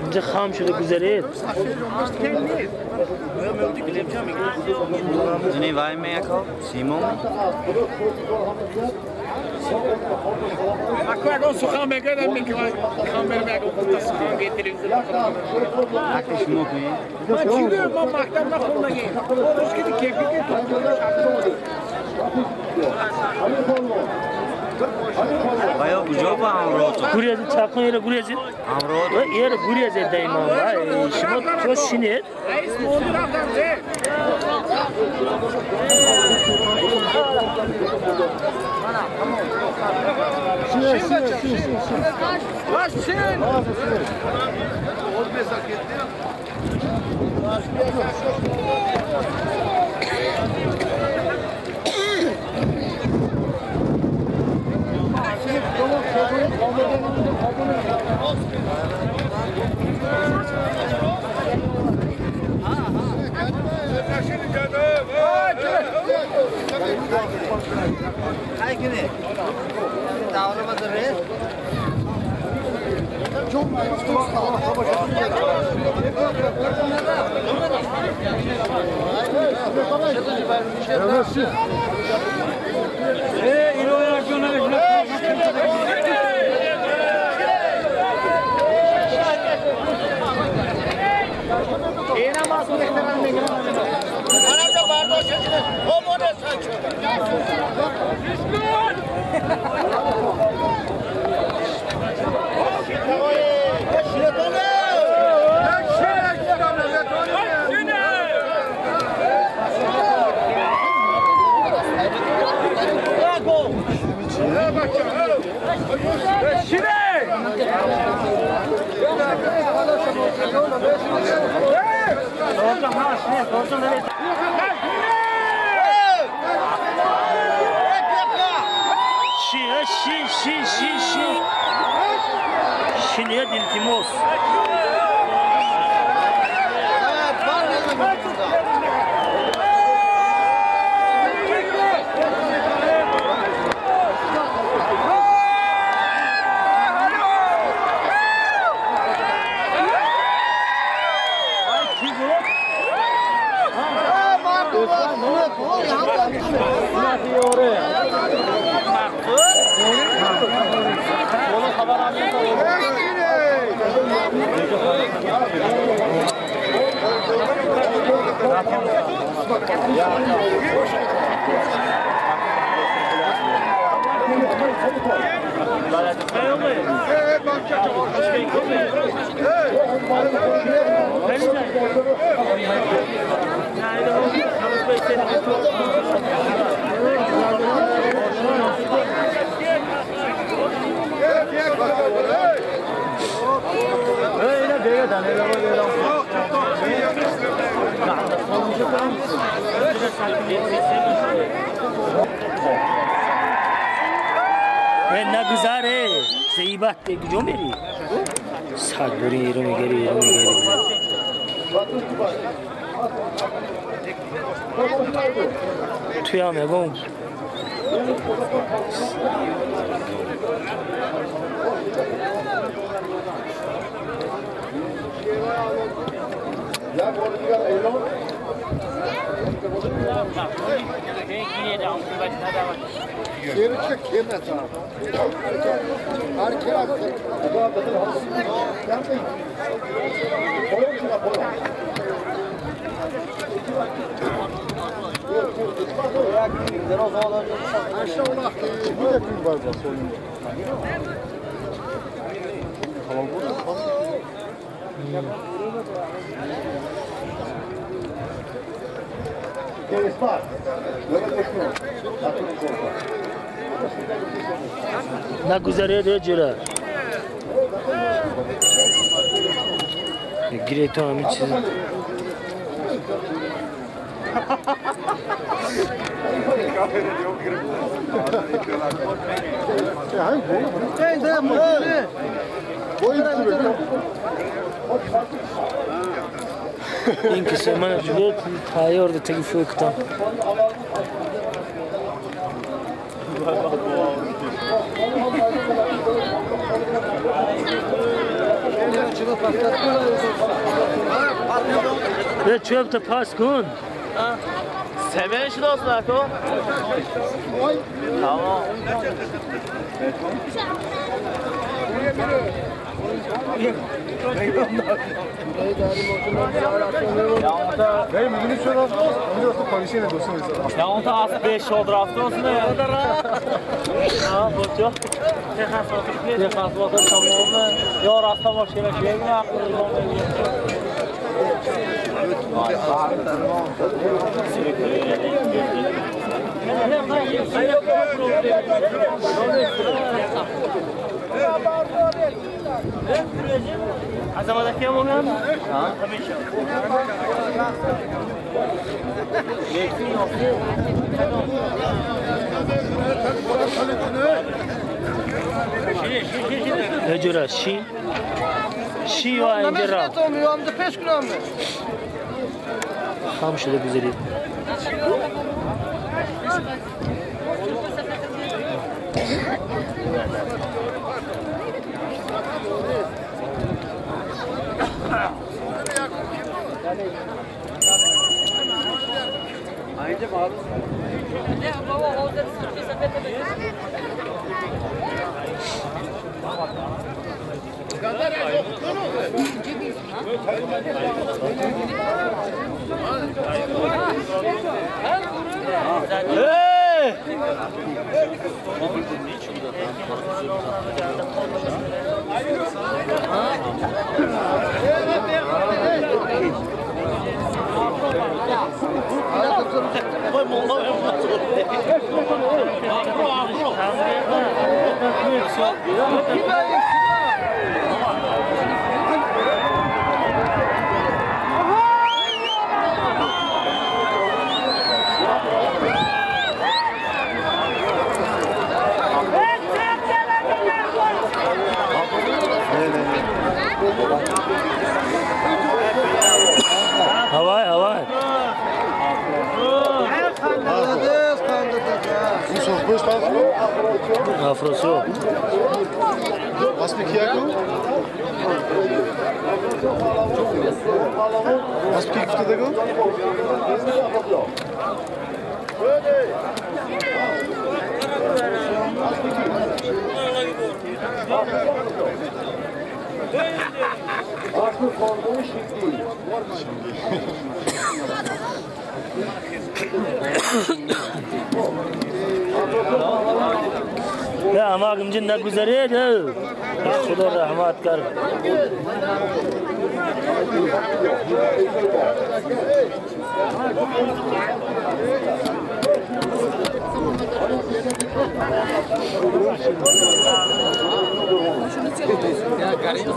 اینجا خام شده گذارید زنی وای میکو سیمون Aku akan suka mega dan mikir kamera mega kita suka di televizyon. Aklı şunu okuyun. Ben çıkıyorum ben maktabına koluna giyim. Hoş gidi keyfi ki Bayağı ucu var amroto. Guriyazı çakın yere guriyazı. Amroto. Yere guriyazı dayma var. Şimdi çok sinir. reis moldur adam de. Başın. Şiniye diltimoz. نگذاره زیبت کجا میری؟ سادری رو میگیری توی هم میگم نگذره جلو Gireto hamı çizim. این کسی من جوید تایار ده تگی فوکتم. به چوب تا پاس کن. Seven şuraz var ko. Tamam. Bey müdürü şurada. Müdürü polisiyle dostum. Ya on ta az 5 oldu hafta olsun ya. Ha, bu çok. Tekrar vakit tamamı. Ya rasta başına şey mi yaptınız Azamadaki kim oluyor? Ha? Hamisha. Ne cüra şi? Şi var ince Tam şöyle güzeli. Ayrıca bağlı. Havay havay. Afrosu yok. Was mit Kiako? Was pickst du da go? Ya amagim jinda guzariydi. Xudo rahmat kar. Ya garip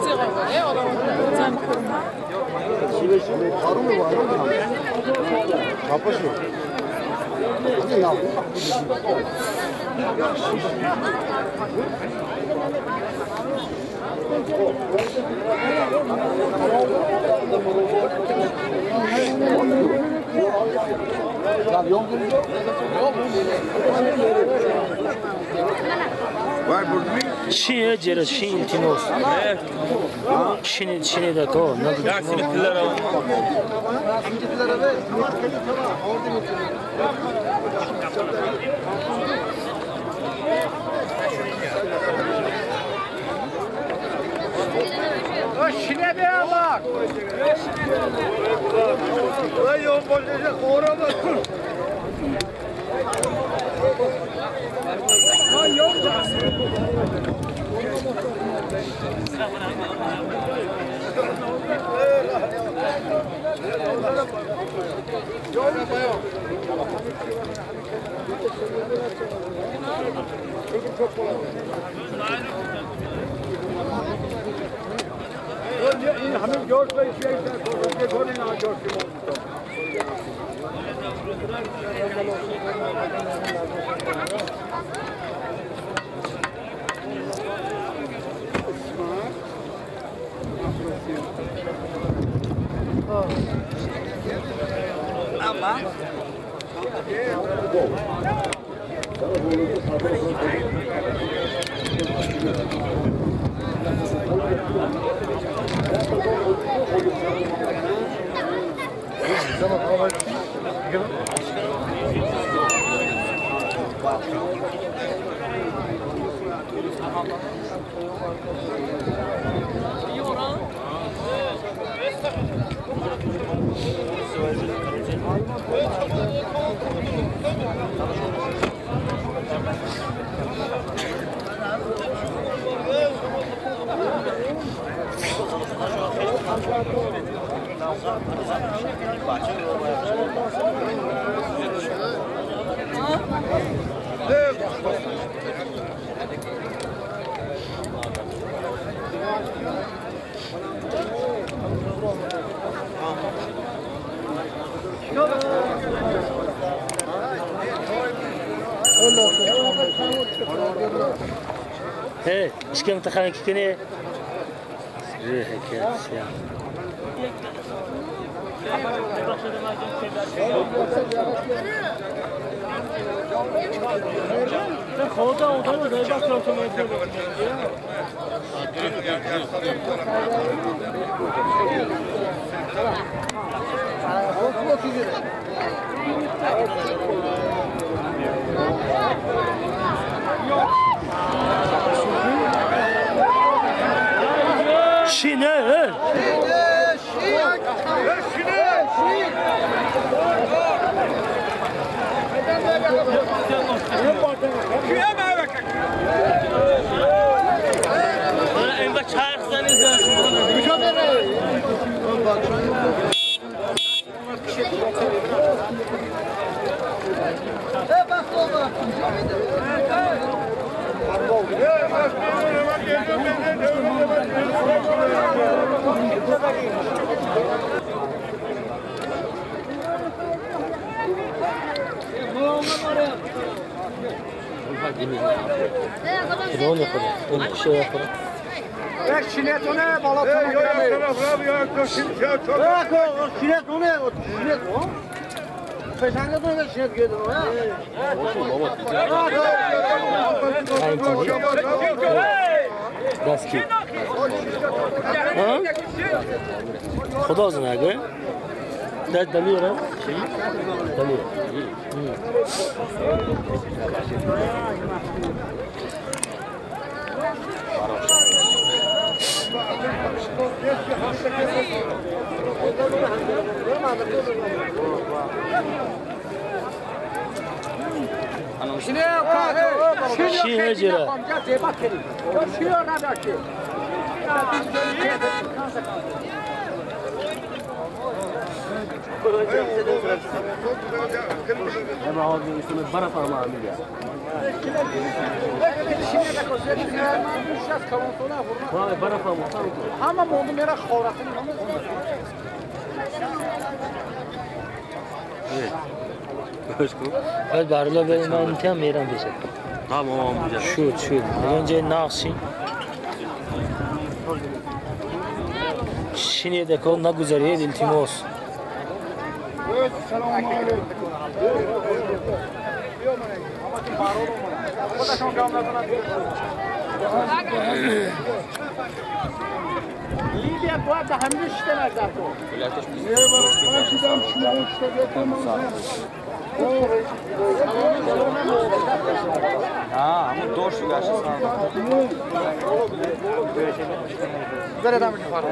Şiye cere şiin tinos. Şini de ko. Ya seni piller ama. Şine be bak. Ay o boşacak uğrama. Ay yok. این همه جورج بشه که گونه نه جورج Hey, ishga imtihon kikini. Rehakasiya. Xoda odamı da bak otomatik. Şine. En bak çarşıdan izliyorsun. Ne yapalım? Bir şey yapalım. Ver şinetone balatına koyamayız. Bırak o şinet o ne? O şinet o. Peşanga da şinet gördün o ya. Daski. Ha? Xudo o'zi nagi? Dalıyor ha? Dalıyor. Şine jira. Ama o gün üstüne bara parmağı ya. Vay bara parmağı. Ama oldu merak xovrasını. Hadi barla ben tam meram beşe. Tamam güzel. Şu. Önce naqshi. Şine de kol ne güzel yer iltimos. Selamünaleyküm. Libya bu arada hamle işler zaten. Ben şuradan şunu işte getirmem. Ha, ama doğru şu gerçi sana. Ver adam bir fark.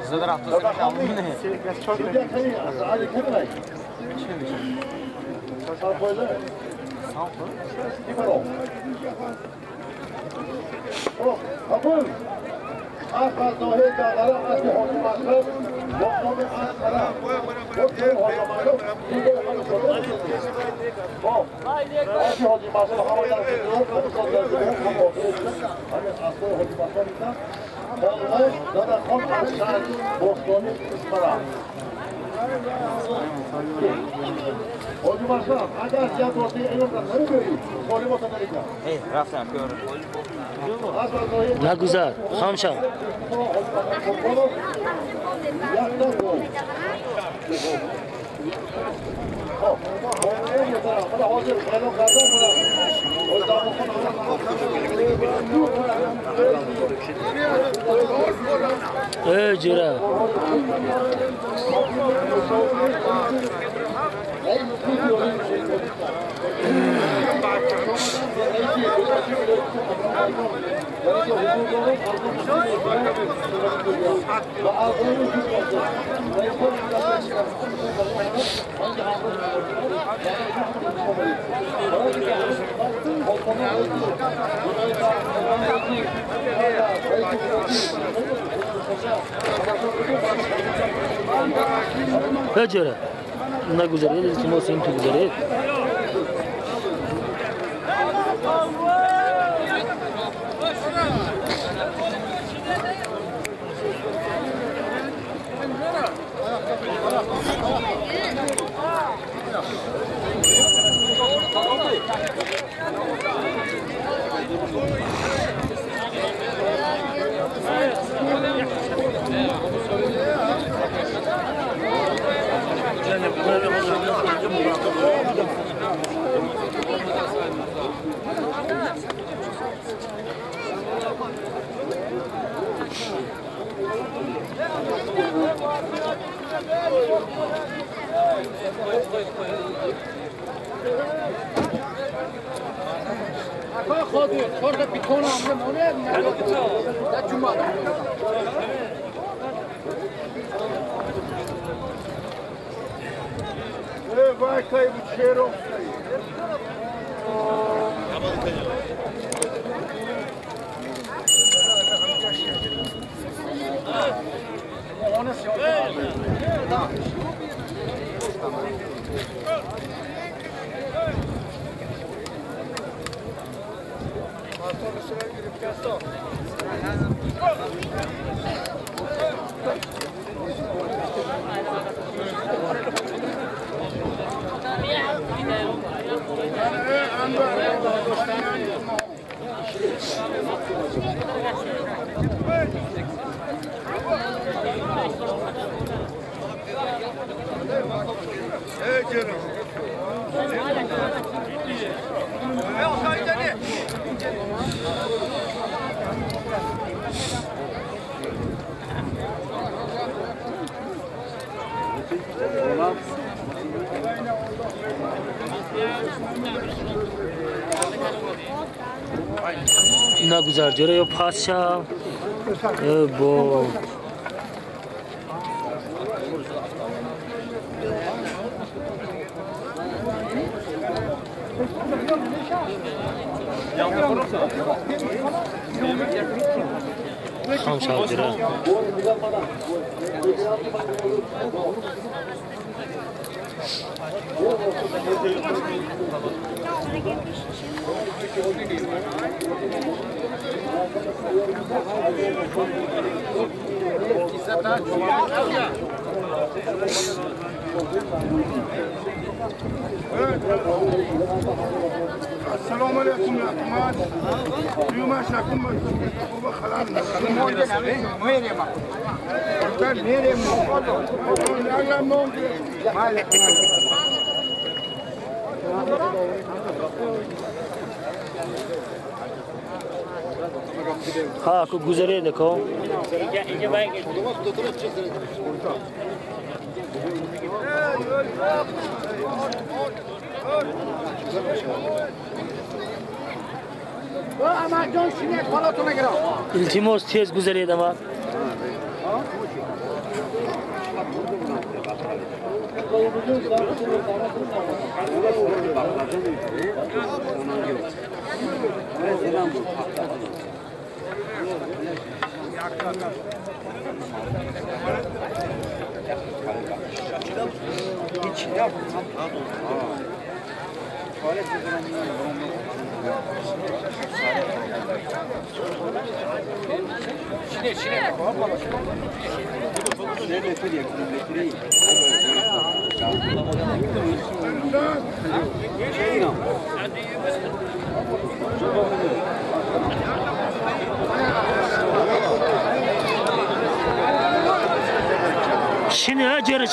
Sizler haftasını çaldım ne? Ne güzel. Hamşa. Cüre. Cüre. Ne güzel. Kim olsa kim güzel. Vai cair o cheiro. Ne güzel diyor paşa. Bu Ham şavcıra. السلام عليكم يا حماد اليوم عشاكم مكتوبة خلال Ha, ku guzare देखो İnce ben Amajon shinet palatona gira. iltimos tez guzare dama Şimdi acer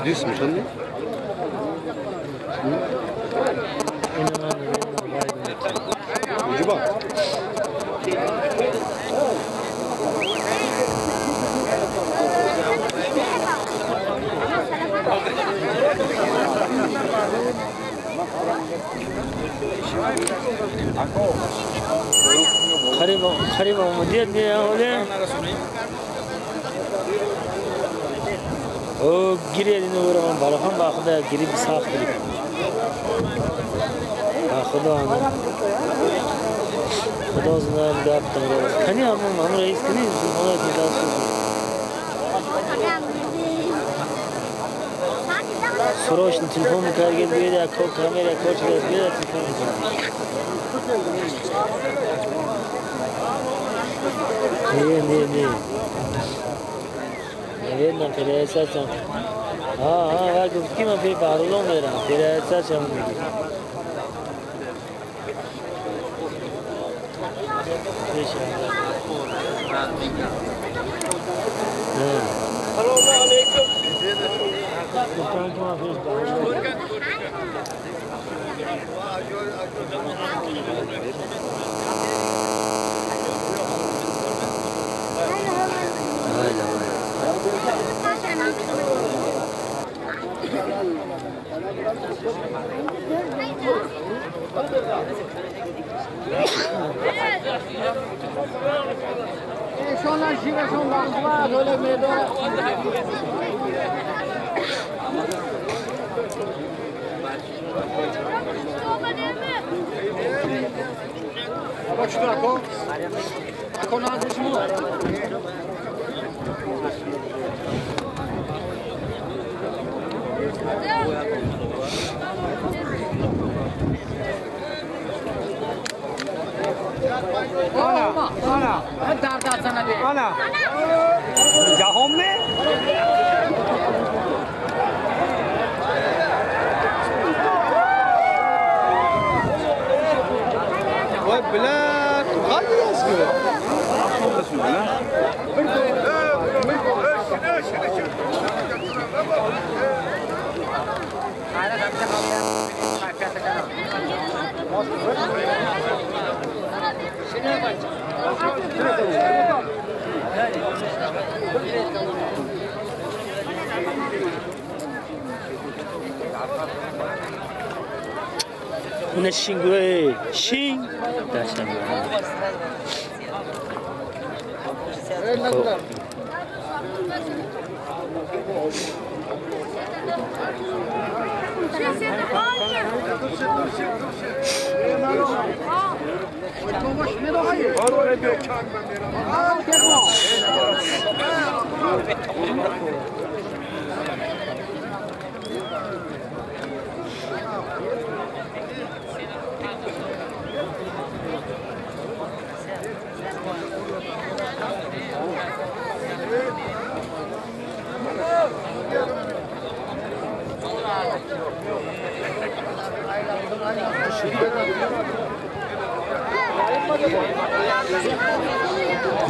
Düşmüş anne. Ucu bak. खरीब मुझे दिया होले o girerini uğramam balafan bakıda girip sağ kırıp bakıda onu kuda uzunlar bir de yaptım kani ama reis kani ona bir daha срочно телефон kargel bir de kamera koç bir de telefon ne наверное переезжать हाँ कि मैं फिर बारूलों में रहा फिर ऐसा चलूँगी Şundan şive şundan var öyle meydan. Bak şuna ako. Ako nazmış mı? Ana. Dar sana bir. Ana. Jahom में? Vay bela, hadi yazıyor. Nasıl lan? Una xingue, xing. Tá xingando.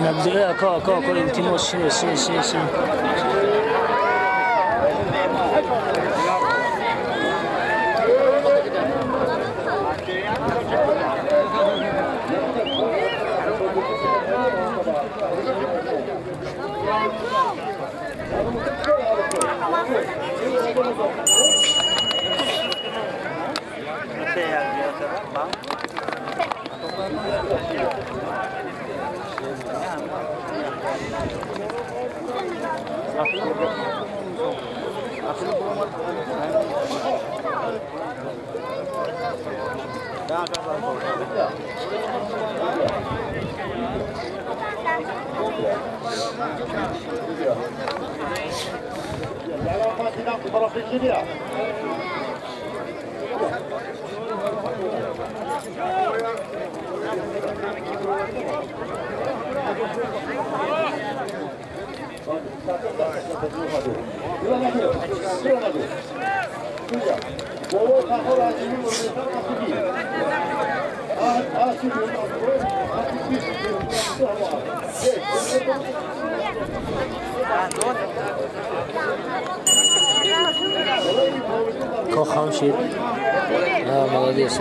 Nabzile ako intimo sim. Kocham się. A, молодец.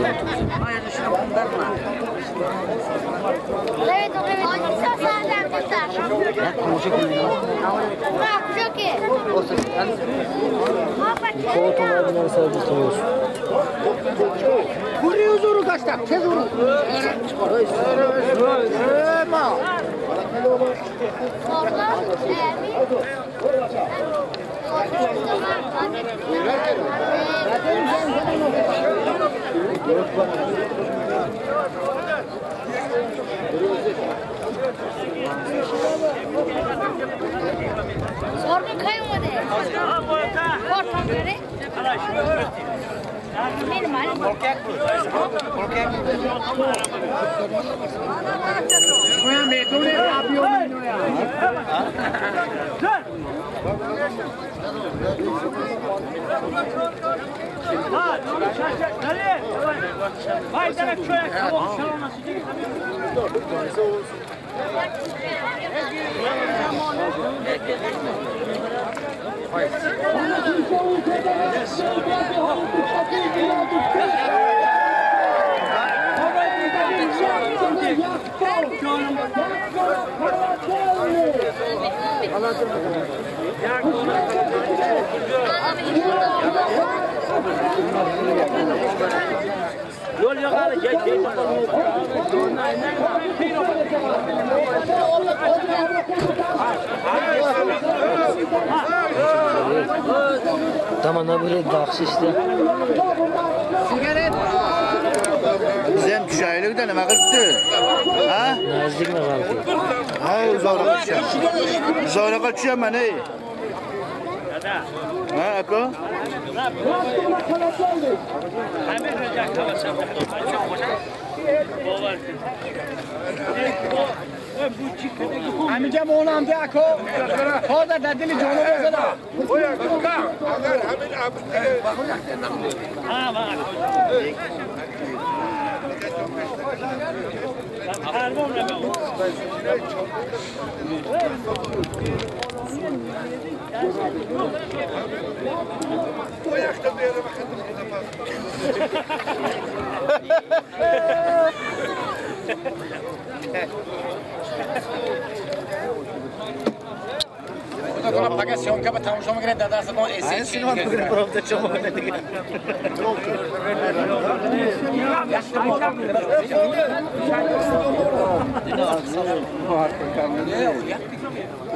Fotoğraflar sabitliyor. Buraya zoru kaçtak, tez vurun. Ma. Sorun kaymadı. Korkma göre. Benim halim. Korkak. Bu ya metone yapıyor mu ya? Yol yukarı geç. Tamam böyle dağışıştı. Sigaret. Bizem düşaylı da nima qilibdi? Ha? Nazik mi balki? Ha, uzoqroq tusham. Uzoqroq tushaman, ey. Ha, aka? Hamiga monam diako. Hozir dadili joni bo'lsa-da. Una pagación que estamos a ver dadas con ese chino.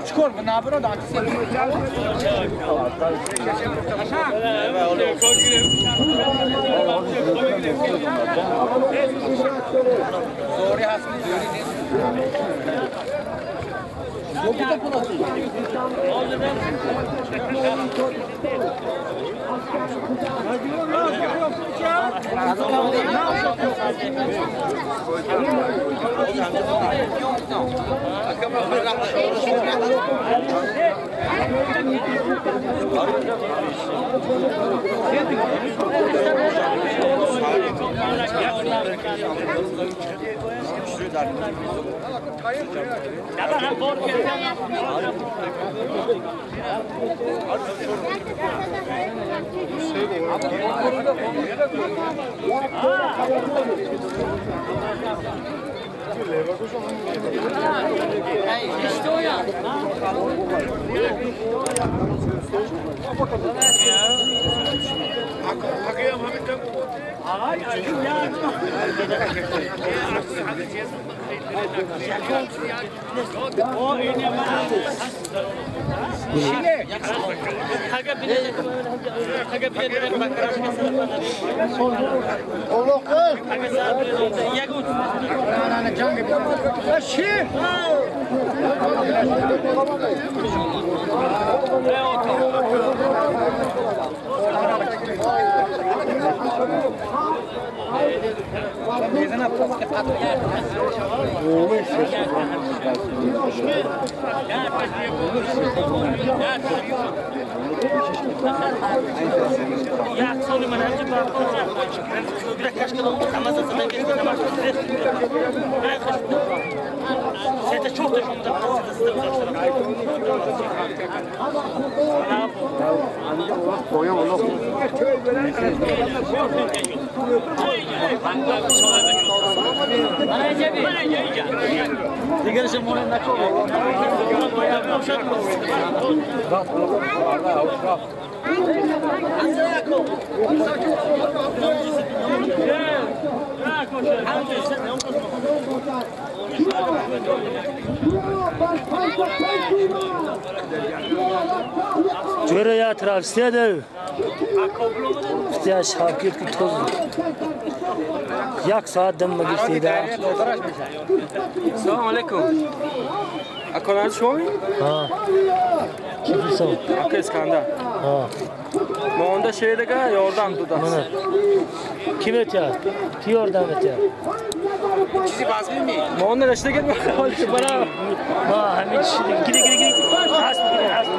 Çıkar bu nabro da antisi. Zor ya Çöre ya travstiyede. İhtiyaç hakir ki toz. Yak saat dem magistida. Assalomu alaykum. Akalar shoy? Ha. Kimsin? Aka İskandar. Ha. Monda şeydega yordam dudas. Mana. Kim etya? Ki yordam etya? چیزی باز می‌بینی؟ ما اون نشته که حال که برا ها همین چی گیری هست میگیره هست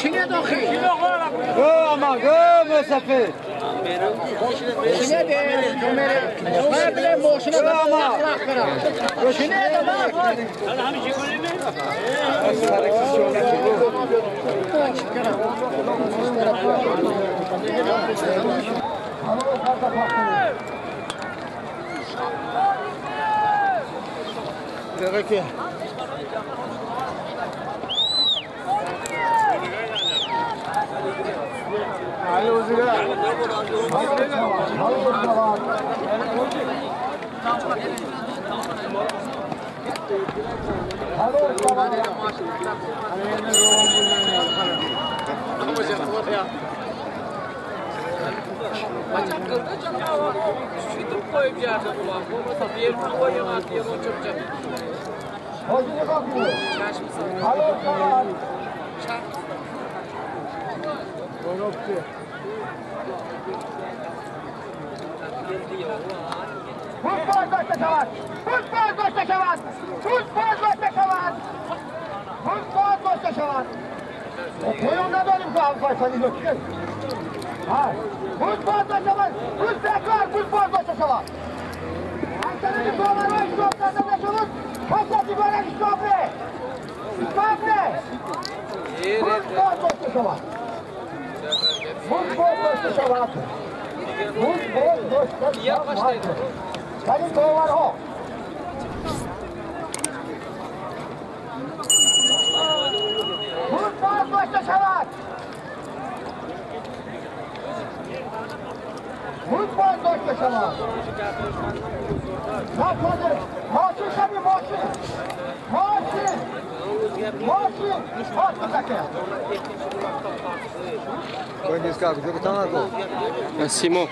شینه داخل اما مسافر شینه ده ماشین اما شینه ده همین چی Simon.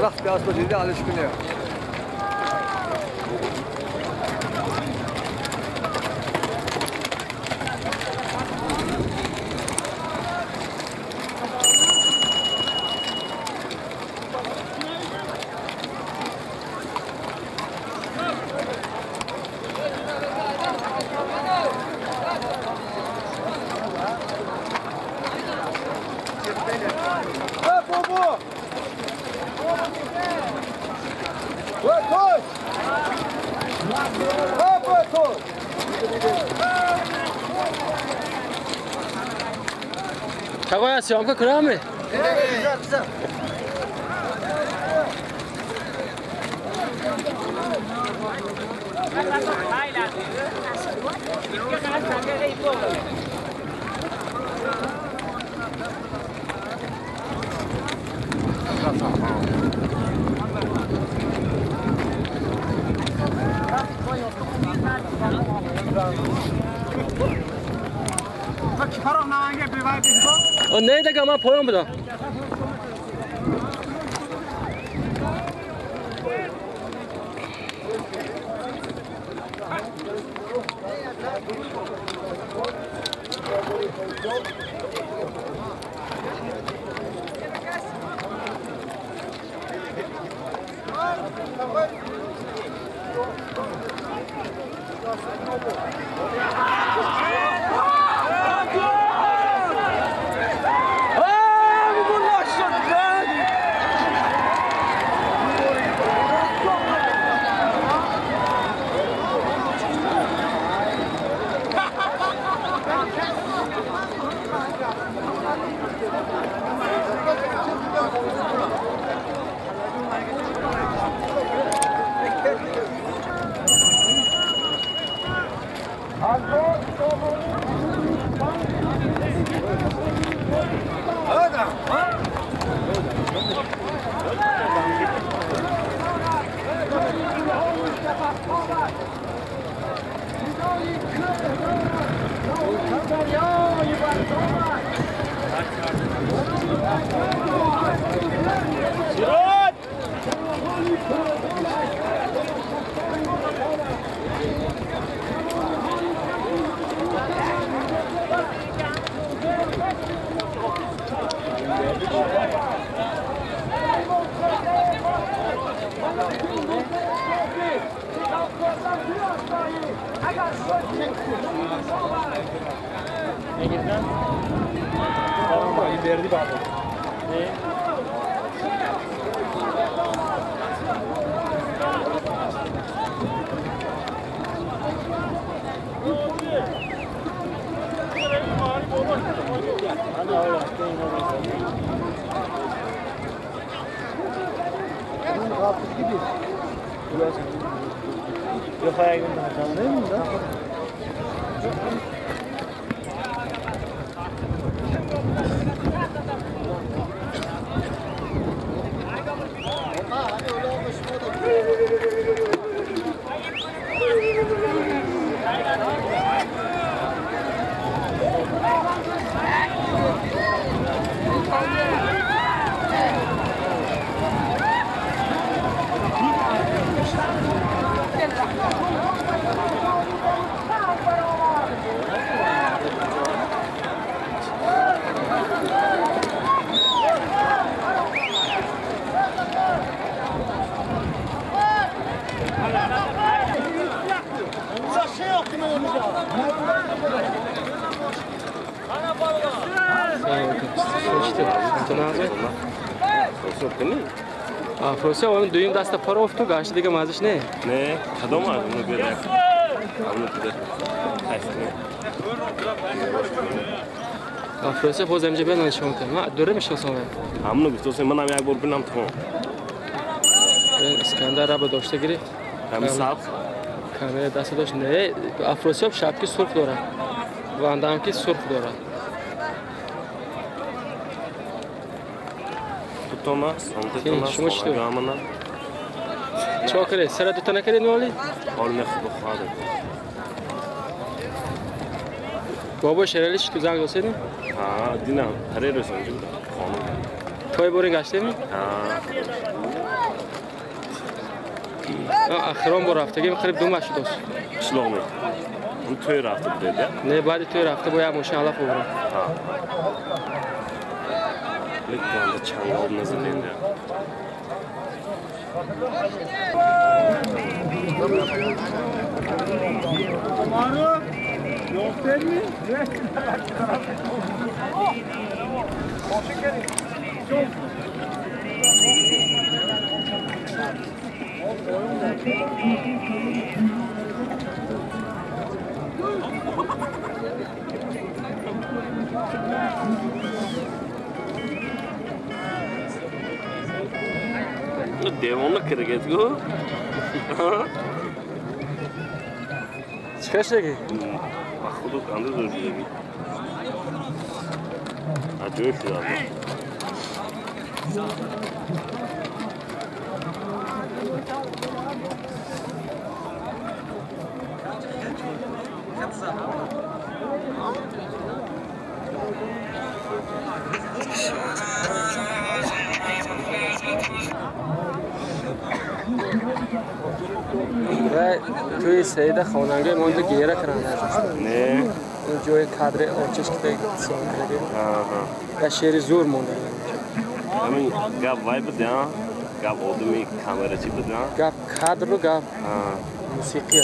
رفت به اسب دیده حالش کنه Agora sim, vamos procurar, meu. Ne de ama poyam bu da. Verdi baba. Yok ayağımda hatalı değil mi? Afrosia onun düğün dasta para oftu gaçtı diye mazış ne? Ne? Kadın var bunu böyle. Anlatıdır. Afrosia pozemce ben onu şonka. Ma döre mi şonsa? Hamını bir tosun bana ayak bor binam tko. İskandar abi doşta giri. Hem sap. Kamera dasta doş ne? Afrosia şapki surf dora. Vandam ki surf dora. Thomas, Thomas, şunu işte. Gamana. Çok iyi. Sıra tutana kadar ne oluyor? Olmaz bu hadi. Baba şereli şu güzel gösterdi. Ha, dina. Hare reson ju. Toy boring açtı mı? Ha. Akhiran bu hafta gibi kırıp dum açtı dost. Şlogmu. Bu toy hafta dedi. Ne bari toy hafta boya maşallah olur. Ha. Lekanda çangal nazarında. Maru, yok değil mi? Devonla kırık go. Çıkar şey ki. Akıllı kandı zor diye bir. Acıyor şu anda. و توی سیده خاننگه مونده گیره کرنده نه جوی کادر آچش که سیان کرده و شعری زور مونده همین گاب وای بدن گاب آدمی کامera چی بدن گاب کادر رو گاب موسیقی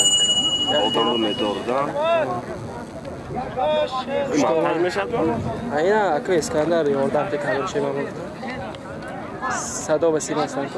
آدم رو میدوردن مانتاژ میشد اینا اکو اسکندر یاردم که کادر شما بود صدا و سیما هستن که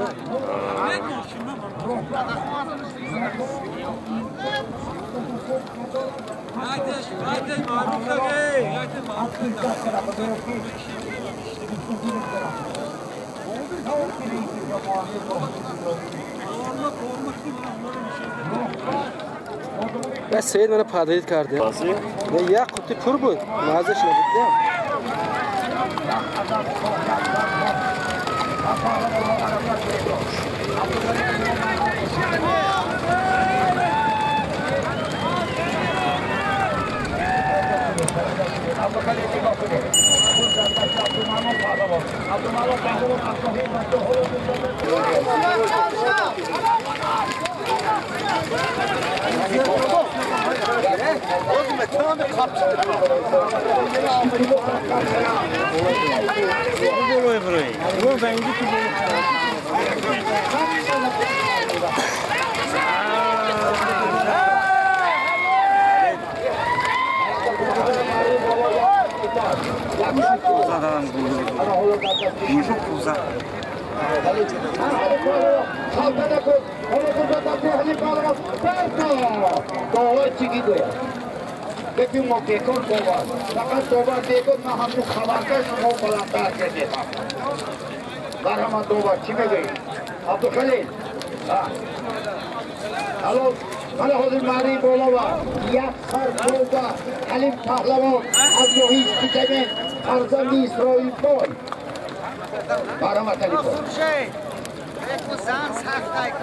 و سید منو پادرید کرده و یک قطعه پر بود مازش نبود Hala hazır mari bolava, yaksar bolda, Halim Pahlavon, az yohiz tükemen, Arzani İsrail bol. Baramat Ali bol.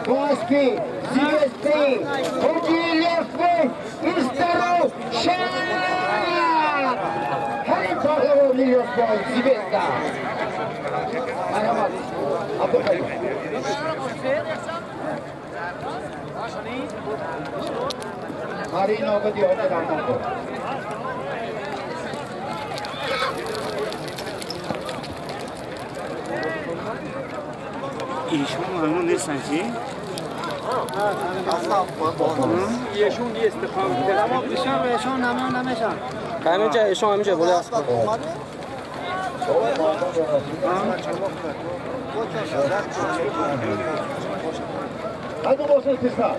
Boğazki, Zivesti, Hociliyevli, İstaro, Şeyyar. Halim Pahlavon İlyas bol, Zivesta. Baramat, Abdülkalim. Hari nobati hote ramon ko. ایشون همون نیستن چی؟ ایشون نیست بخوام اما ایشون نمیشن همینجا ایشون همینجا بوده است Hadi boşun kısa.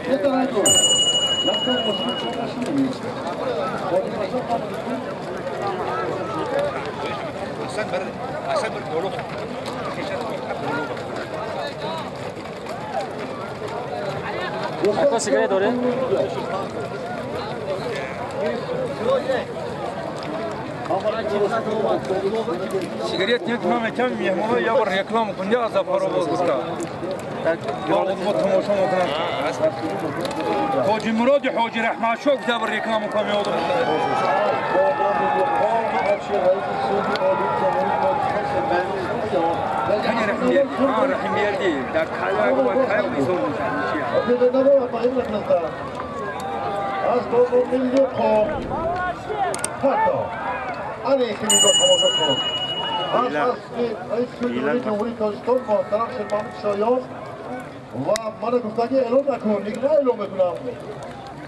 Ne kadar bu? Nasıl boşun çalışmıyor? Asan bir dolu. Ako sigaret oraya. Sigaret ne tamam etem mehmana ya bir reklam kunca az para bozdusta. Yolun bu tamaşa mıkan. Hoca Murad Hoca Rahman çok da bir reklam koyuyordu. Hani rahim yer değil. Da kaya var kaya mı sormuş. Az doğru milyon ko. Hatta. Hani kimi de tamaşa ko. Az ki Cumhuriyet Kazakistan muhterem Şerman Şayan و من گفتم که اعلام نکن دیگه نه اعلام بکنم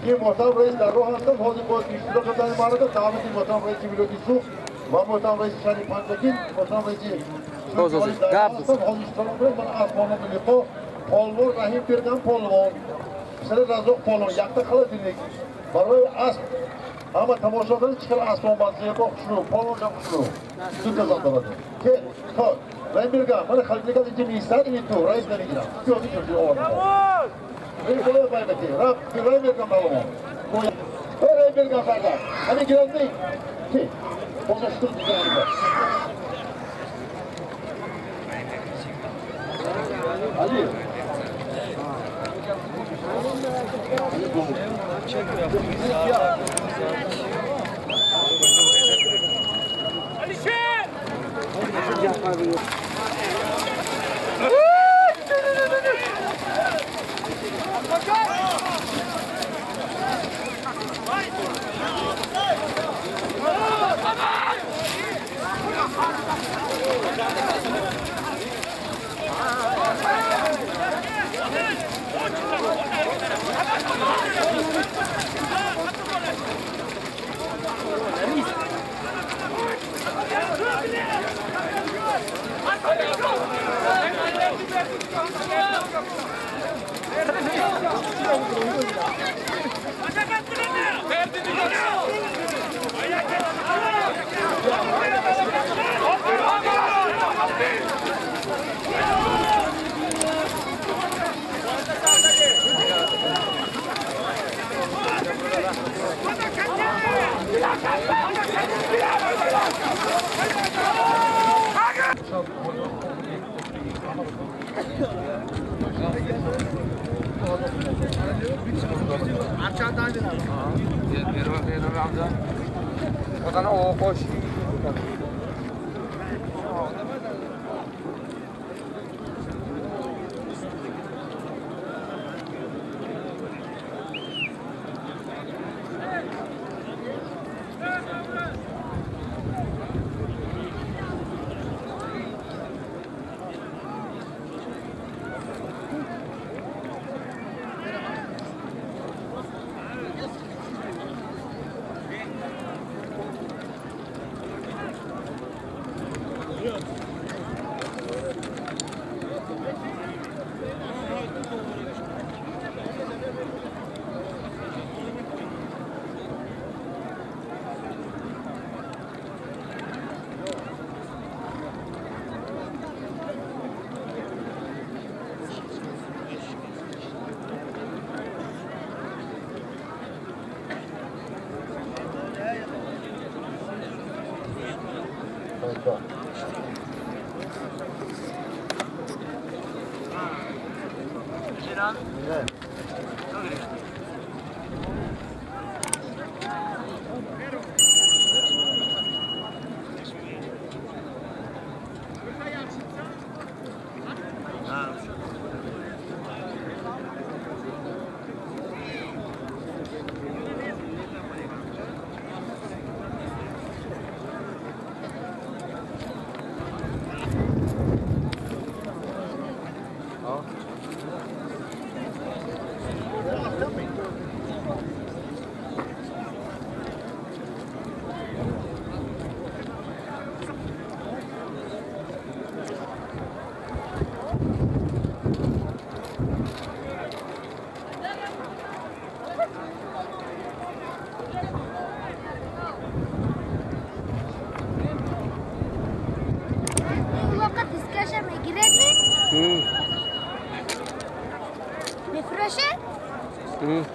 یه محترم رئیس در راه هستم حاضر باید اشتراک کردن مرا دعوت محترم رئیس میلادی سو و محترم رئیس شریف پنجاکین محترم رئیس حاضر اشتراک کنم من اسمانه بلیقا پالوان رحیم پیرگم پالوان پسر رزاق پالوان یکتا خلط دیدید برای اسب اما تماشا کنید چکل اسبان بازیه با خوشنو پالوان جم خوشنو تو کزان دارده که تا Ben Birgam, bana kalbine için ister mi tu? Reis beni girer. Yok hiç yok orada. Bir kolay kaybettim. Rab, bir Reis Birgam alalım. O Reis Birgam kardeş. Hani giren değil. Ki, konuştuk gireninde. Ali.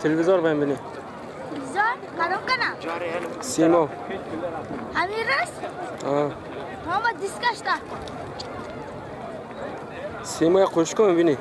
تلویزیون باید ببینی. تلویزیون؟ کدوم کانال؟ سیما. همین راست؟ آه. محمد دیسکش تا. سیما خوشکو میبینی.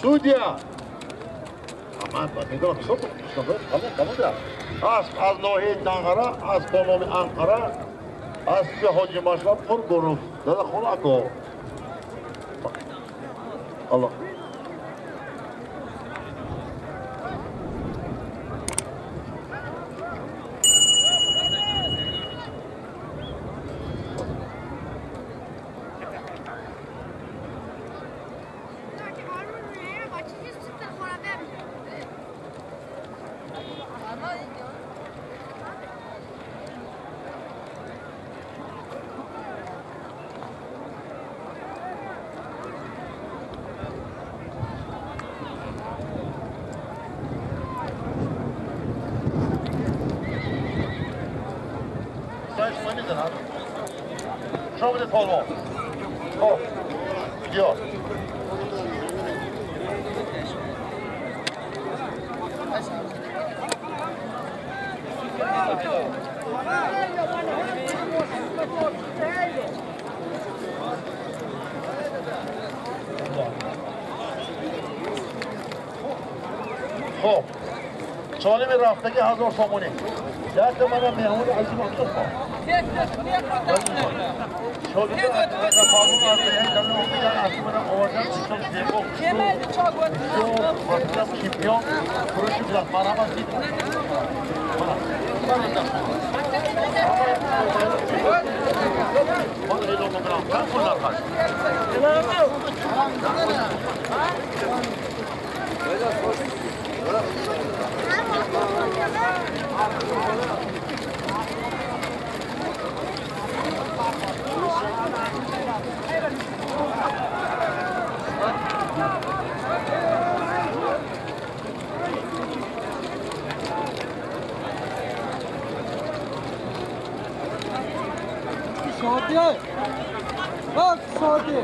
Судья! از ناحیه دنقره از بانام انقره از به حاجی مشرف پر گروه داده خونه اکو الله شما بدید پالمان خب بیا خب سالم رفتگی 1000 تومانی یک منم مهمون عزیز مخصوص با شده از پالون از این دلو میگن اصلا منم آوردن چیزم دیگو وقتم کیپیون فروشی بلد منم از دید من ریلو مگرام کن کنار خواهد Bak Sadi.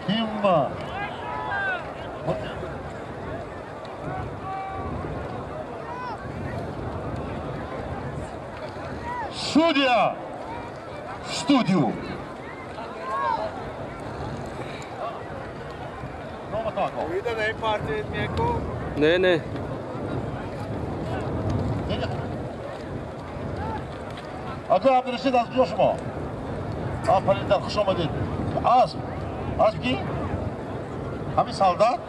Kimba. Судья в студию. نه آقا عبدالرشید از کجا شما؟ آفرین در خوش آمدید. اسب کی؟ همین سالدار؟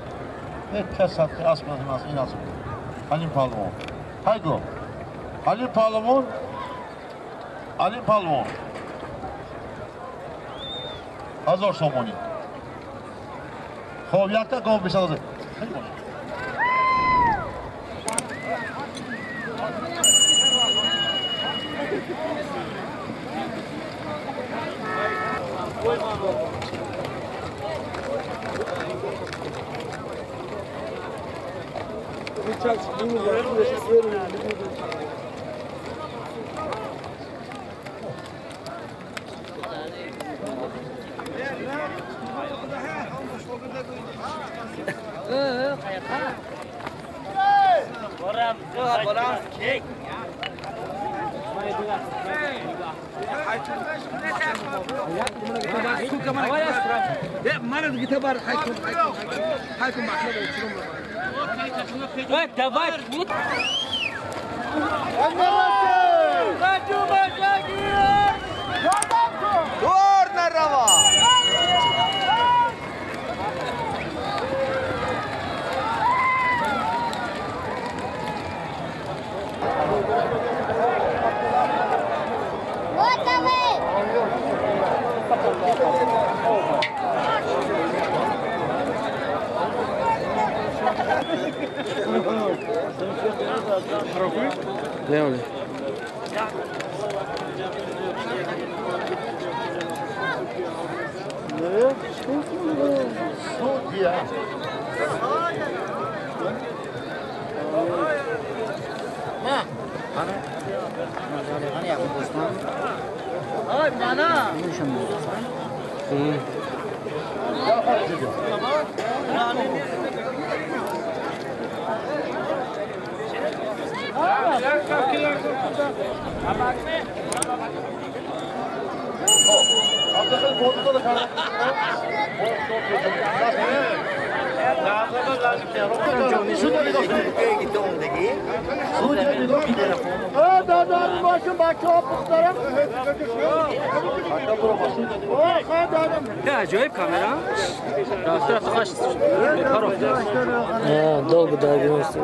یک کس هست که اسب از این اسب. حلیم پالمون. هایگو. حلیم پالمون. حلیم پالمون. 1000 سومونی. خب یک تا گام بسازه. خیلی باشه. نه ولی عجایب کامera. راستی رفت خواست. کار افتاد. داغ داغی است.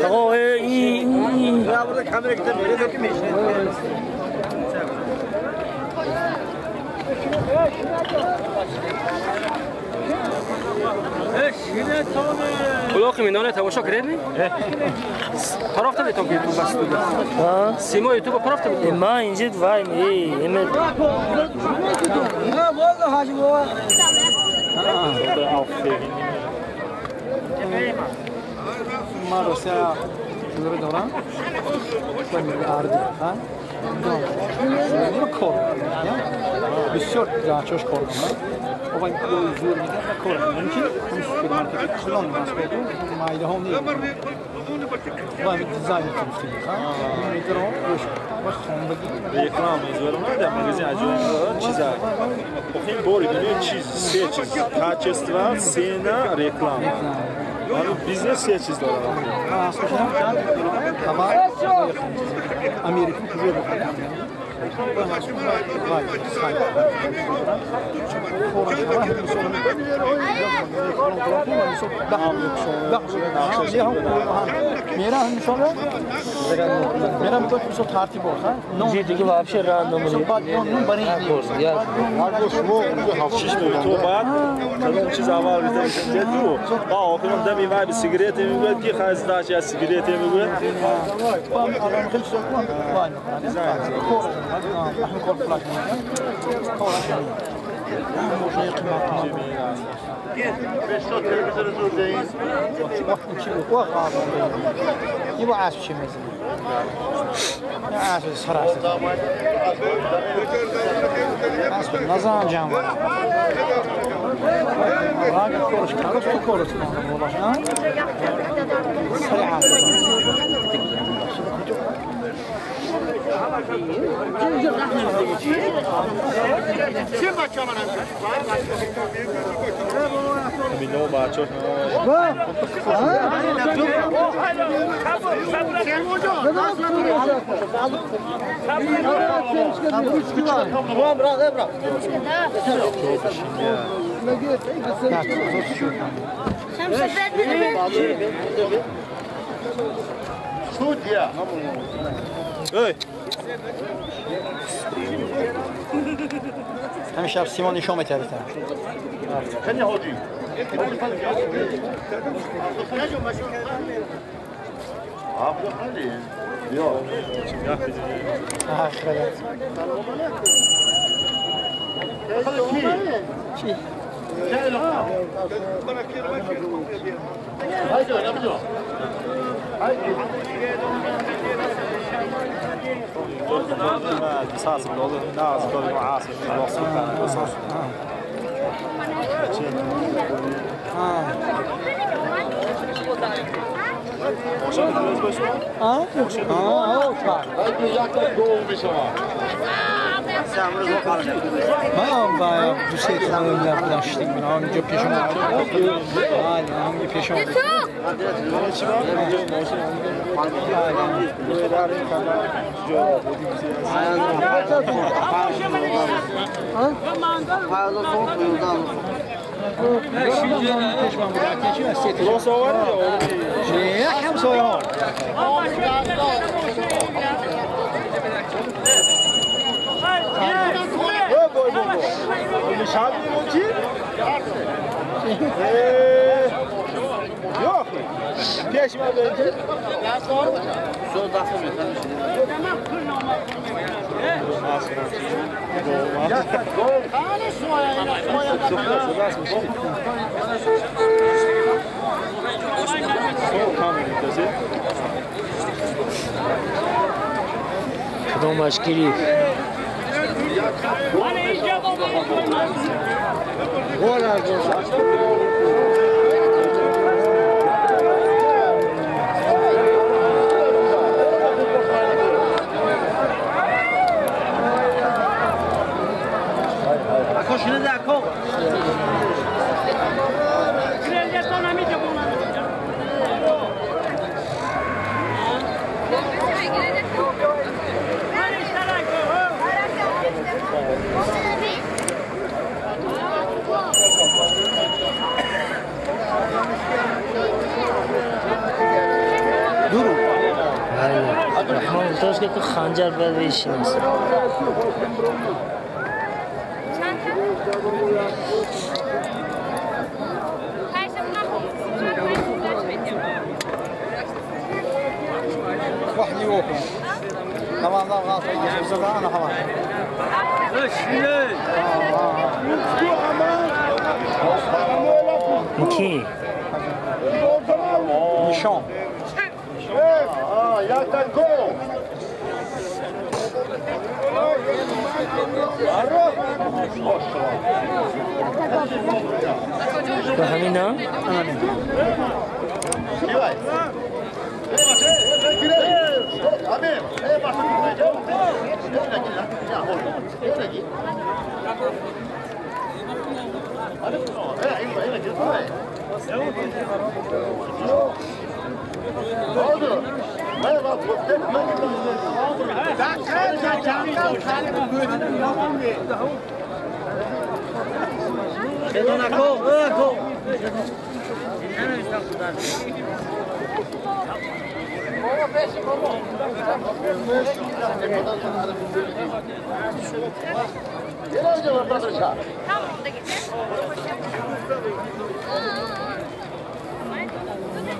آقا این یا burada kamera gitmiyor. Böyle döküm işte. کلاق میدانه تماشا کردی؟ پرافته بیتون که تو بس بود. سیما یوتیوب پرافته بود. ما اینجا وای می ایمه. نه والله حاجی بابا. ما روسیا شروع دارم و می‌آردی ها اینو کار بسیار جاچوش کار کنم و این زور میگه کار کنم چی سوپرمارکت کلان واسه مایده هم نیست و این دیزاین می‌کنم ها می‌دارم باش خونبگی reklam izliyorum da magazin acayip çizer. Bakayım boru gibi çiz, seçiz. Kaçısı var, sena reklam. Abi bizde seçiz dolar. Ha, tamam. Amerika kuzey bakıyor. मेरा इंशाल्लाह मेरा मतलब कुछ तरतीब होगा जी देखिए वापस रैंडम सब बात नून बनी या تو بعد کدوم چیز اول میذاری تو با آخرام دمی وای به سیگارت میگوید کی خاص داشت یا سیگارت میگوید بام الان خیلی سوکم وای احنا كل فلاش يبغى عاسف شيء مثلا عاسف صراحة عاسف نظام جامع راجع كورس كورس والله ها سريعة Milyon bahçe. Судья. Ey. همیشه سیمان نشون میده خیلی هادی آبا خیلی یا خیلی چی haydi yapacağım haydi قصاص والله الناس كانوا معاصر الوصف كان قصص haydi yaklaşık doğmuş ama من با دوست خانم داشتیم من اونجا پیشم آره همین پیشم Şadi mochi? Yok. Peşme bence. Sol daxil etmiş. کدوم مشکلی گفتاش که خنجر باید بشینست واحد يوقف طبعا غلط انا خلاص کی نشان Tamam, yaktan gol. همین نه؟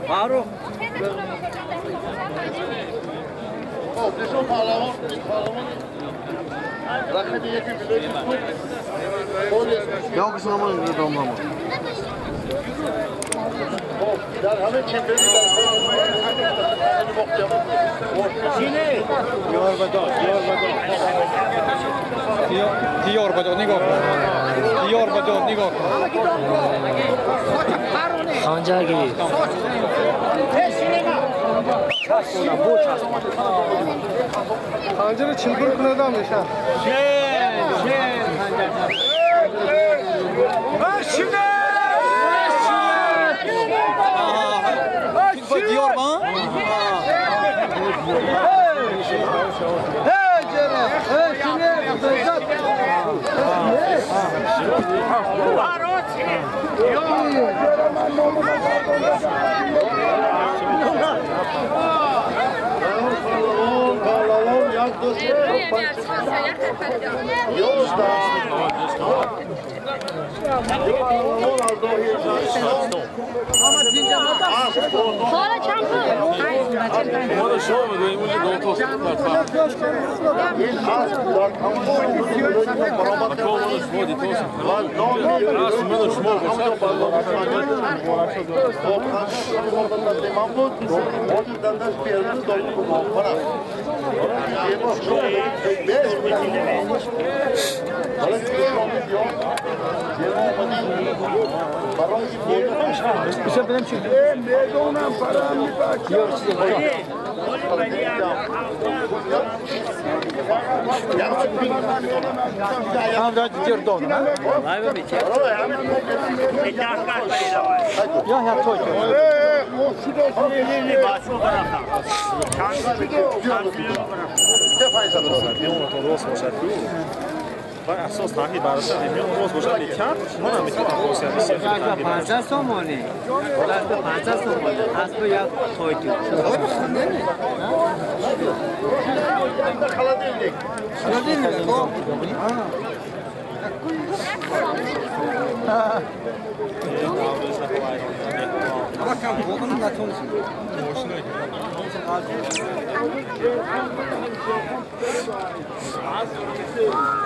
Faruk. Nişan parlaman. Rakibi yeki bileği tut. Yok zaman tamam. در همه چمپیونی در دیار بدار نگاه کن دیار بدار نگاه کن خانجرگی خانجر چمپیون کننده میشه دیار ما Sonra çampı. Bana şu an benim önce gol tostuklar falan. هم داد تیر داد نه یا یا توی و اساس تحقیق براشون میون روز باشه میکرد من هم میتونم خاصیت بسیار 50 تومانی ولی 50 تومانی حسب یک تویی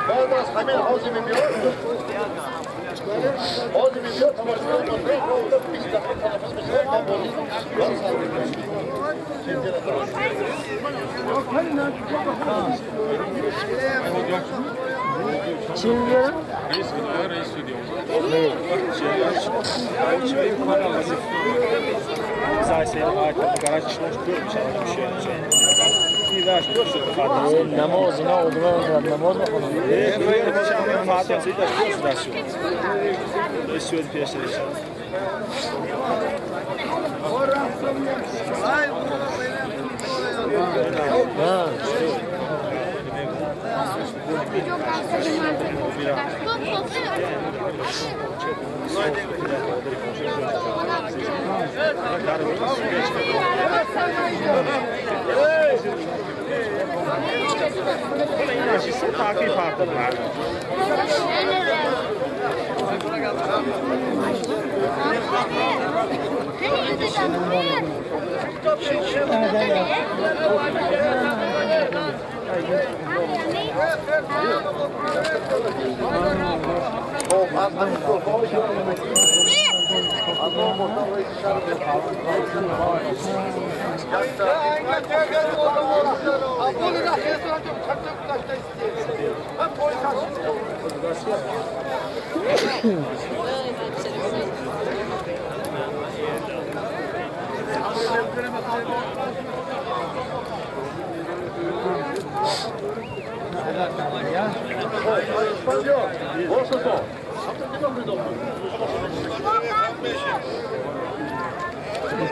بعد از همین حوضی میبیاد حوضی میبیاد تماشای کنه رو 20 دقیقه تنفس میشه ما بازی چی میگه؟ رئیس نماز اینا ادوار نماز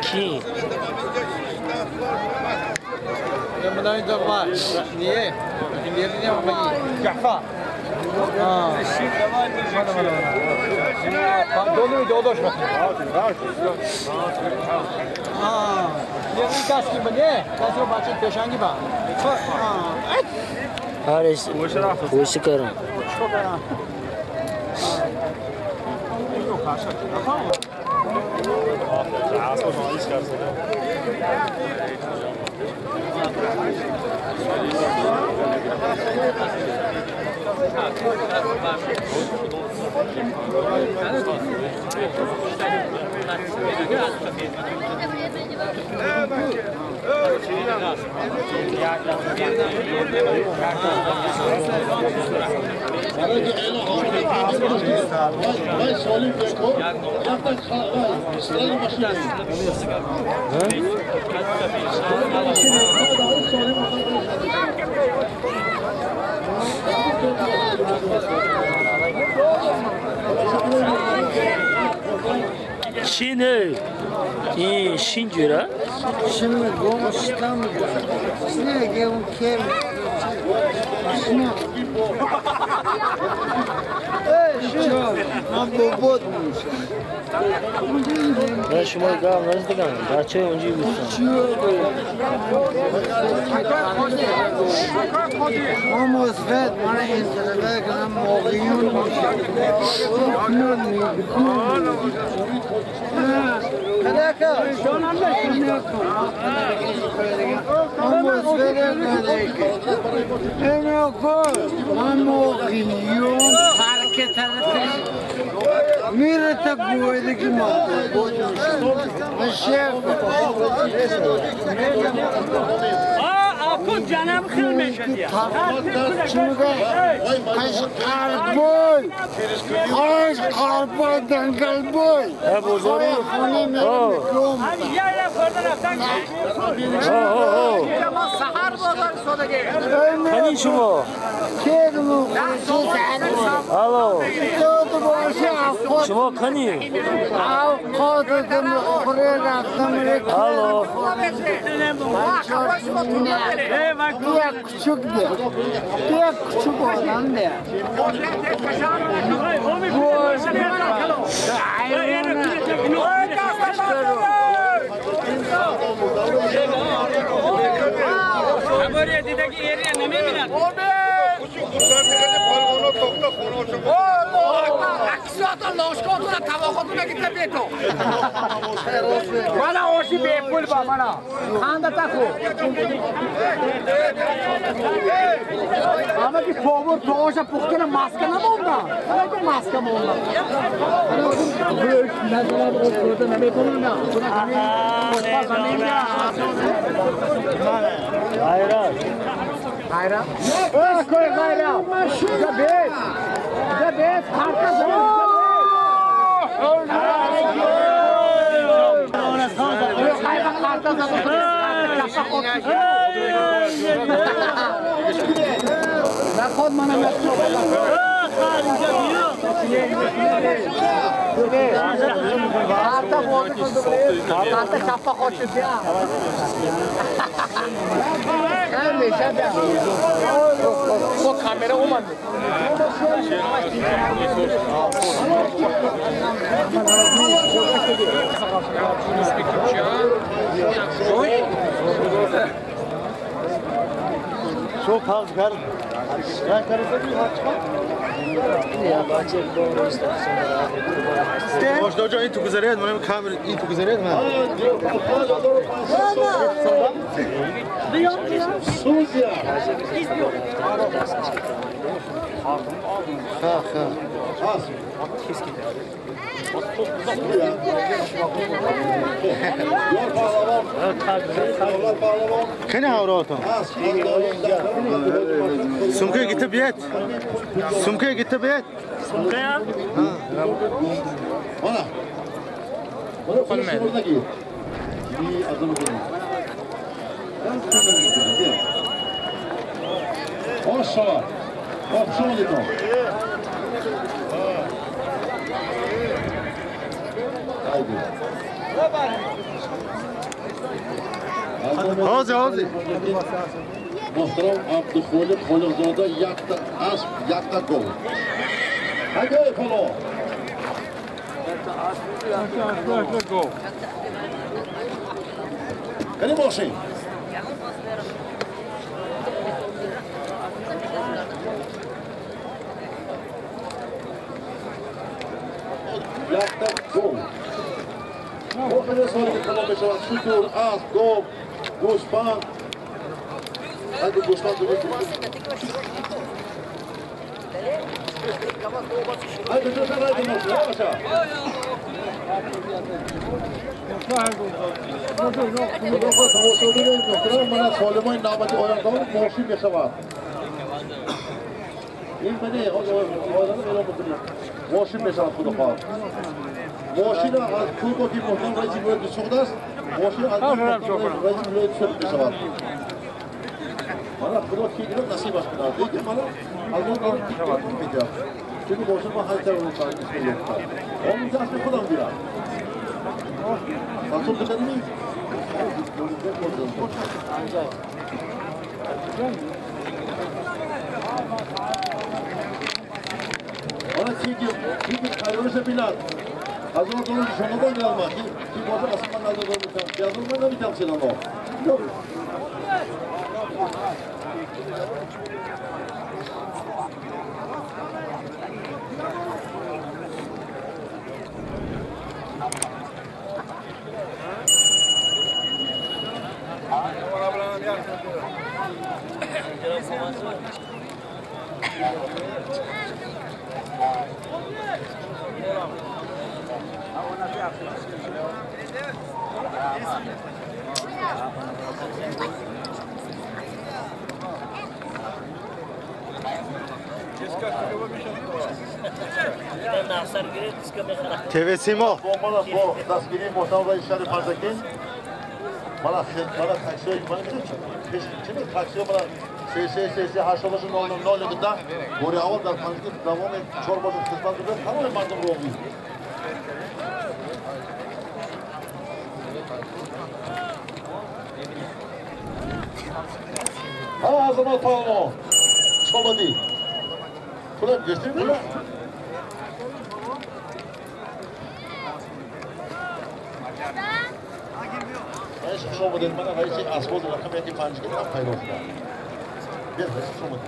Kim? Yemeğini de var. Niye? Diğerini yapmayın. Kahva. Doluydu o da hoş bakın. Yemeğini kas gibi ne? Kas o bahçe peşan gibi. Haris. Hoşça kalın. Çin'e Şinjura Şimdi Gomus'tan ne gevun kem Şuna şu bobotmuş Ben şuma gavnaz da gavnaz. Daha çay önce yürüsün. Vamos ver bana izlemek hem moğiyunmuş. Kadaka. Vamos ver moğiyun hareket ederek. Mira tá doido que matou. Chefe. Akıl canım kılmış diye. Boy. Ay karboy dangal boy. Ha bu zor. Hadi ya ya fotoğraftan gel. Sahar bozar soda gel. Hani şu mu? Çekme. Alo. Şu mu hani? Al kodum oraya attım. Alo. Diye küçüktü. Diye küçük olan diye. Buraya yeri ne mi Aksiyata loşkotuna tavakotuna gitti beto. Bana o şey bepul ba bana. Anda takı. Ama ki povur toğuşa pukkene maske ne oldu? Hangi maske mi oldu? Ne zaman o kurda ne yapalım ya? Hayran. Hayran. Koy hayran. Zabet. Zabet. Karta zabet. Hayran karta zabet. Ben kod bana yaptım. Karta boğdu. Karta şafa koşuyor ya. Bu kamera olmadı. Çok az gar. Ya karısı bir açma. Ya bahçe doğru istersen. Hoş hocam iyi tukuzarıyız. Benim kamera iyi tukuzarıyız mı? Suziya. Ha ha. خیلی هاوراتون سمکه گیته بیاد سمکه گیته بیاد سمکه هم؟ Bana konuşma burada gir. Bir adım gelin. Maşallah. Kapşon git o. Haydi. Hazi hazi. Muhterem Abdülhalim Xoliqzoda yakta gol. Hadi kolo. Kani boşayın. Yakta gol. O kadar sonraki kalamaşa var. Şutur, az, gol, Guspan. Hadi Guspan dönüyor. Hadi Guspan hadi Guspan. Yavaşa. من سالمان نامت آیندان ماشین بشود این بده آدم ایران بکنیم ماشین بشود خود خواهد ماشین از کوی با که محترم رئیسی ولایت سوخته است ماشین از کوی رئیسی ولایت سوخت بشود من خدا که ایران نصیبش کنند دیگه من از اون دارم که میگم چون ماشین ما هر طرف رو کنید اسم لطفا آمون دست به خودم بیرم Nasıl bıçadınız? Ona çünkü kayrılışa bilen. Hazırlık olunca sonradan gelme. Ki bazı asılmanlarda olmuşlar. Yazılmayla bir temsil ama. Yok. TV Simo. Bana bu tasviri muhtemelen işleri farzakin. Bana taksiye bana şimdi taksiye bana sesi haşlaşın ne oldu buraya aval da taksiye devam et çorbası hizmet tamamen mardım oldu. Ha zaman tamam. Çolmadı. Kulak geçti mi? Eş şovu dedim bana reisi asboz rakam yaki pançı gibi paylaştı. Bir reisi şovu.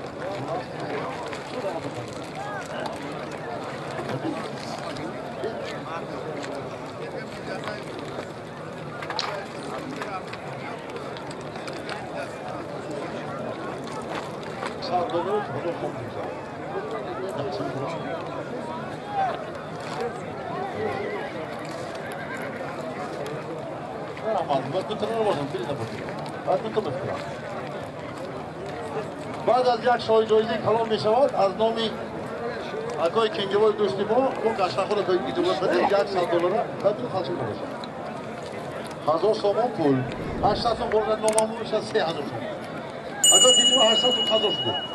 Sağ dolu, bunu konuşacağız. بعد از یک شای جایزه کلام می شود از نام اکای کنجوال دوستی ما اون قشنگ خود که اجازه بده $100 تبدیل خالص کنه 1000 تومان پول 800 تومان برد ناممون میشه 3000 تومان اکای کنجوال 800 تومان خالص شده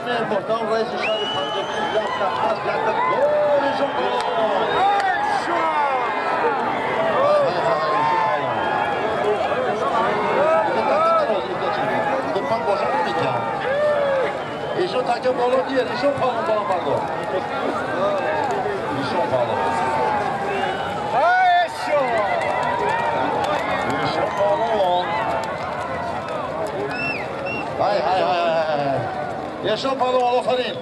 همه محترم رئیس شهر پنجابی یافته از یافته گلشون ایشون تکه بالا دیه ایشون پالون بالا بردار ایشون پالون ایشون پالون های ایشون پالون آفرین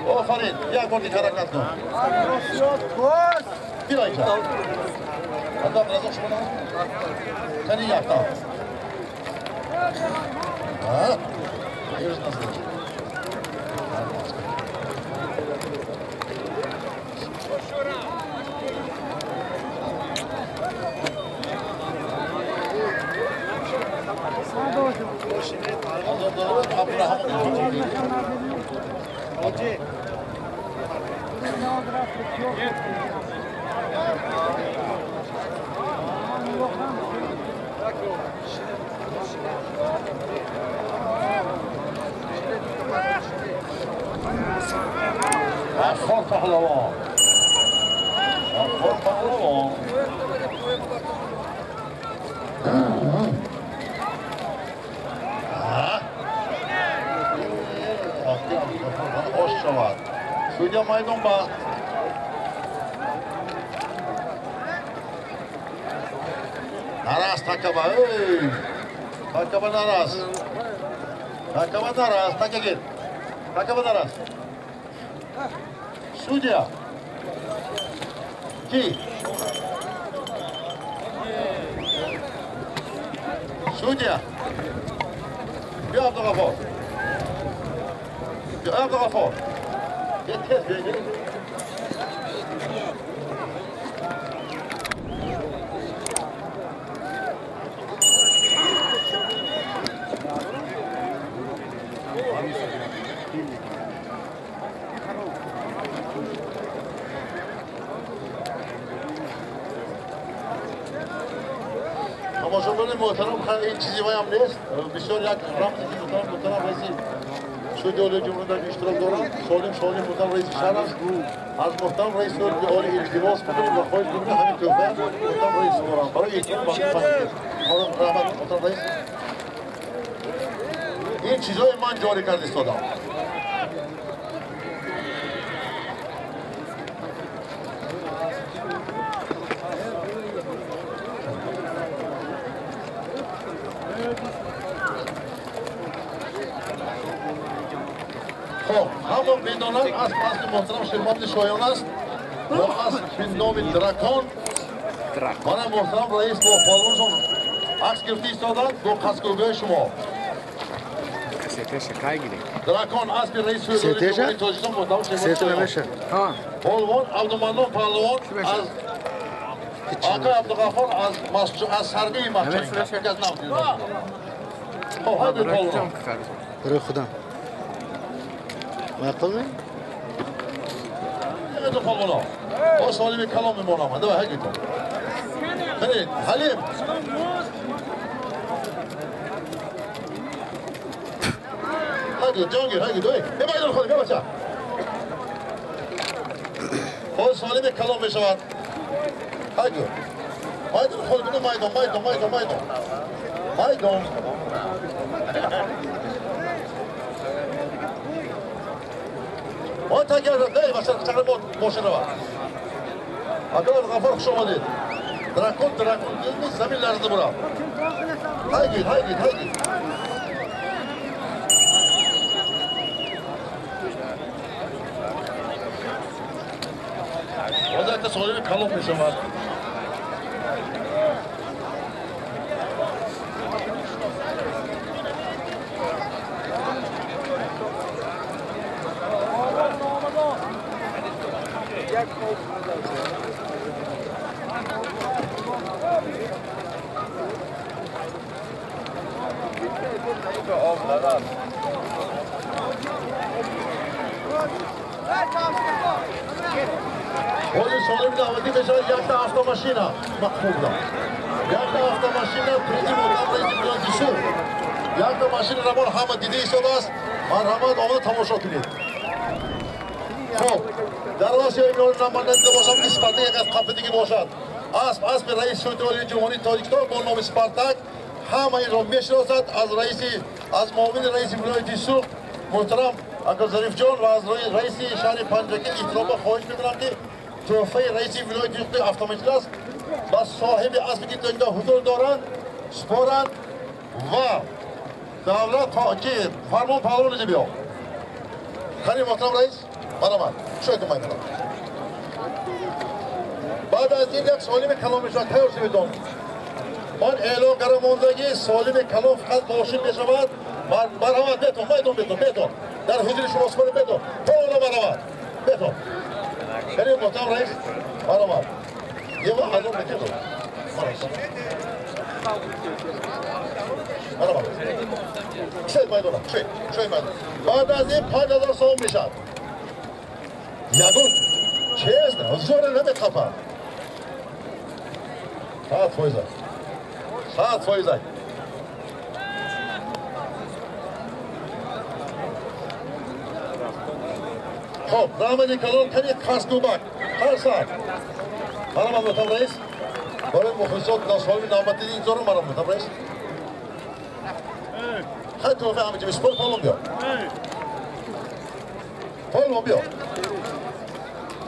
آفرین یک بار دیگه حرکت کن بیایی که ادام رزاق شما کنی یافتا Here's nothing. Affor pahlavon. Affor pahlavon. Hoş şovat. Sudya maydon ba. Naraz takaba. Takaba naraz. Takaba naraz. Taka git. Takaba naraz. Судья. Ки. Судья. Bir Abdülgafar. Bir Abdülgafar. Yeter beni. تماشاگران محترم این چیزی باید نیست بسیار یک رمزی که محترم رئیس سودی جمهوری اشتراک دارم سالم محترم رئیس شهر است از محترم رئیس عالی التماس بکنیم و خواهش کنیم همین توفه محترم رئیس دارم برای احترام باقی فهمید رحمت محترم رئیس این چیزای من جاری کرد استادم همون میدانند از فصل محترم شرمت شایان است و از نام درکان من محترم رئیس با پالونشون عکس گرفتی ایستادند با قصدگوی شما درکان اسب رئیس جمهوری تاجیکستان محترم شرمت شایان پالون عبدالمنان پهلوان از آقای عبدالغفار از سرگی مخچنگ که از نفت های پالون برای خدا ما قلنا؟ هذا فضلنا. وصل لي كلام من مرام. هذا هجيته. خليل حليم. هذا جانجر هذا دوي. يا بعد الخليل يا بچا. وصل لي كلام بشوات. هجو. هذا الخليل بدو مايدون. وانت جالس دايما عشان تشتغل موشن روا. اقول غفار خوش اومدید. دراکون نیست زمین لرزه برا. هایگید. وضعیت سوالی کلوم میشم. Polis solim daveti mesela yakta avtomaşina makbulda. Yakta avtomaşina prezi motorla izin dişi. Yakta maşina ramon hama didi isodas. مرحمت آمد تماشا کنید. خب در واسه میان نماینده باشم اسپارتاک یک از کاپ دیگه باشد. اسب رئیس اتحادیه جمهوری تاجیکستان با نام اسپارتاک همه این را میشناسد. از معاون رئیس ولایت سوق محترم آقا ظریف جان و از رئیس شهر پنجگی احترام خواهش میکنم که تحفه رئیس ولایت автомобиль است و صاحب اسبی که اینجا حضور دارند سپارند و دولت که فرمان پهلوان بیا. خیلی محترم رئیس مرحمت شاید من بعد از این یک سالم کلام شد تیار شویدون من اعلام کردم موندگی سالم کلام فقط ماشین میشود مرحمت بیتون در حضور شما سپارم بیتون پاولا مرحمت بیتون خیلی محترم رئیس مرحمت یه وقت از اون بکیدون مرحبا شاید مایدونم شاید مایدونم بعد از این 5000 سوم میشد یادون چیست نه زور نمیخواد ساعت فایزه خب رامنی کلون کنی کاسکوبک هر ساعت مرحبا محترم رئیس برای مخلصات ناسفامی نامتی این زور مرحبا محترم رئیس خیلی توفیق همه جمعی سپور پالون بیا پالون بیا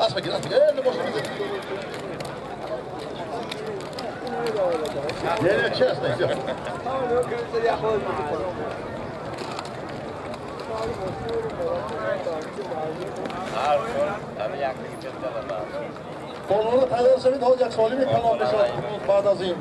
اسب بگیر نباشه بگیر نه چه هست نیست بیا پالون رو تایدار شوید ها یک سالی می کلام بشد بعد از این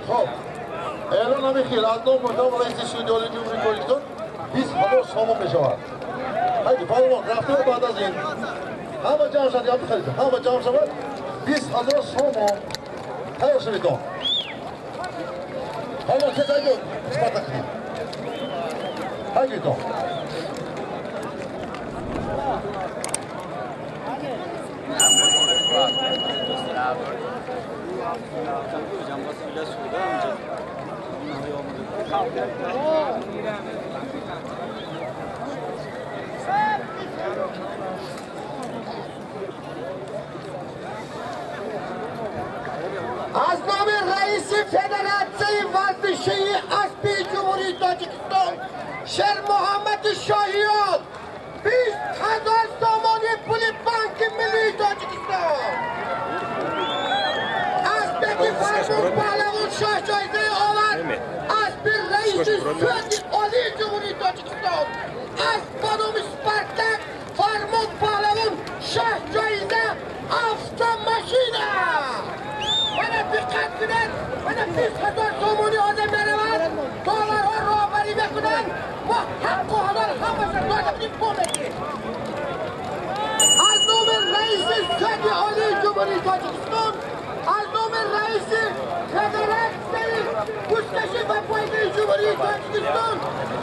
خب اعلان نمیخیر از نام محترم رئیس اتحادیه جمهوری تاجیکستان 20000 سوم میشود. هیچ پهلوان رفته و بعد از این همه جمع شد یا بخرید همه جمع شود 20000 سوم تیار شوید دان پهلوان چه زایی دون اسپارتاک هیچ دان از نام رئیس فدراسیون ورزشی اسبی جمهوری تاجیکستان شیر محمد شاهیان 20000 سامانی پول بانک ملی تاجیکستان اسبی فرمان پهلوان شاه جایزه آورد اسبی رئیس سیاسی عالی جمهوری تاجیکستان اسب نام اسپارتاک فرمان پهلوان شاه جایزه автомашина mana diqqat qiling mana 20000 so'mni odam beraman tovarlar ro'bari bekunan va haqqi halol hammasi do'stlik bo'lmaydi az nomer raisi Sadi Ali Cumhuriyet Tacikistan az nomer raisi Federatsiya Kuştaşı ve Payda Cumhuriyet Tacikistan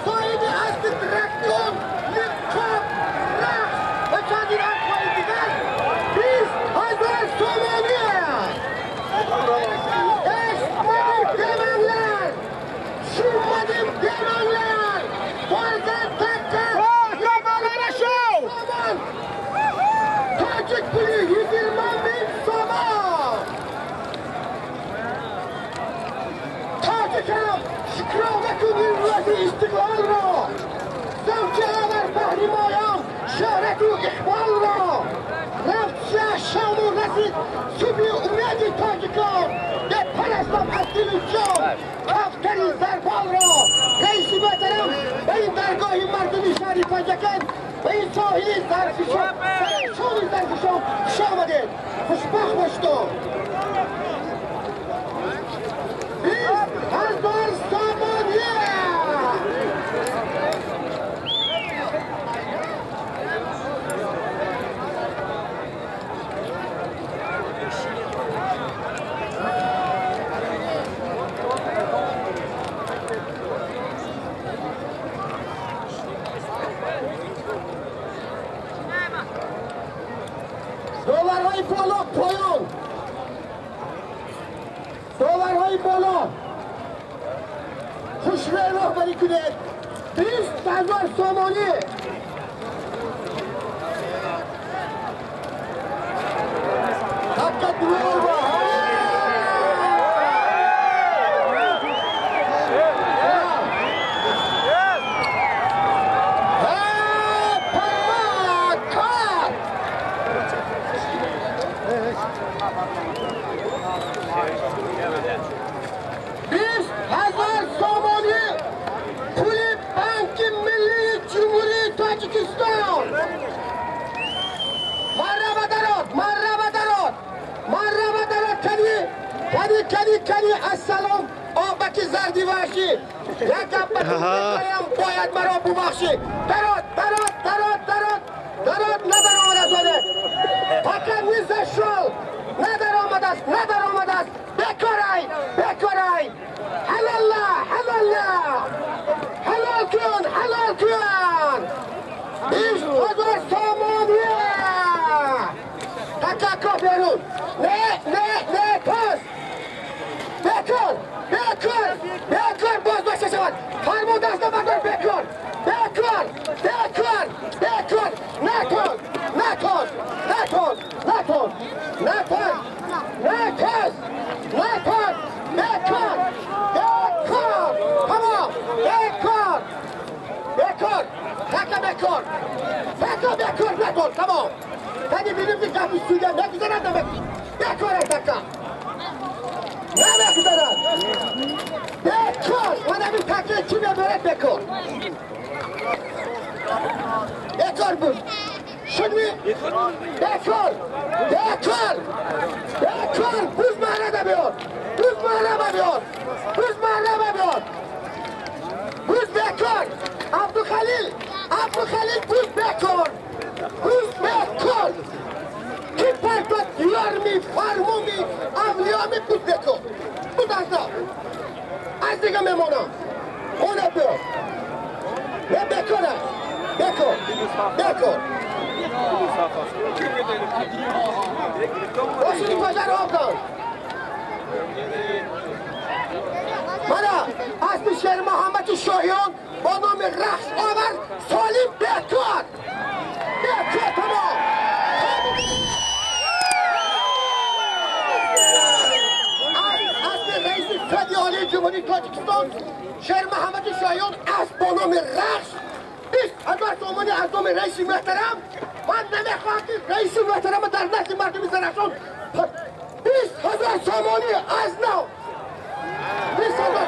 sahibi asli traktör Nikab Raks ve Çadiran Politikan 20000 so'mni Esmadim demenler, şurmadim demenler, Bazen takka, yabalara şov! Aman! Tacik pili 120.000 soman! Tacikam, şükravekü mürveti istiklal ra! Zavcılar bahrimayam, şöhretu ihbal ra! Rafşa şamu resit, sübhi umyedi Tacikam! پرستم از دل جان کفتری زربال را رئیس محترم به این درگاهی مردمی شهر پنجگان به این ساحلی ظرفشان شالی ظرفشان خوش آمدید خوشبخت باشید 20000 سامانیه بالا پایان داورهای بالا خوشوه راهبری کنید 20,000 سامانی حقیقت دور با کلی السلام آبک زردی وحشی یک گپ باید مرا ببخشی درات ندر آمد از آده فقط نیست شل ندر آمد است بکارای حلال کن 20,000 سامانیه تکا بیرون نه پس بکن باز باشه شود فرمون دست بردار بکن tamam hadi benim bir kapı suyla ne güzel anlamak bekor etaka ne güzel bekor bana bir takı kime böyle bekor bu şimdi bekor buz mahallede diyor buz bekor Abdülhalil buz bekor Kim partot yormi, farmumi, avliyomi buz bekor Bu da az دیگه میمونم اون بیار بکن باشید کجا رو آبدان مانا اسم شیر محمد شاهیان با نام رخش آور سالیم بکن تمام فدیالی جمهوری تاجیکستان شیر محمد شاهیان از با نام رخش 20,000 سامانی از نام رئیس محترم من نمیخواهم که رئیس محترم در نزد مردم زرافشان 20,000 سامانی از نو 20,000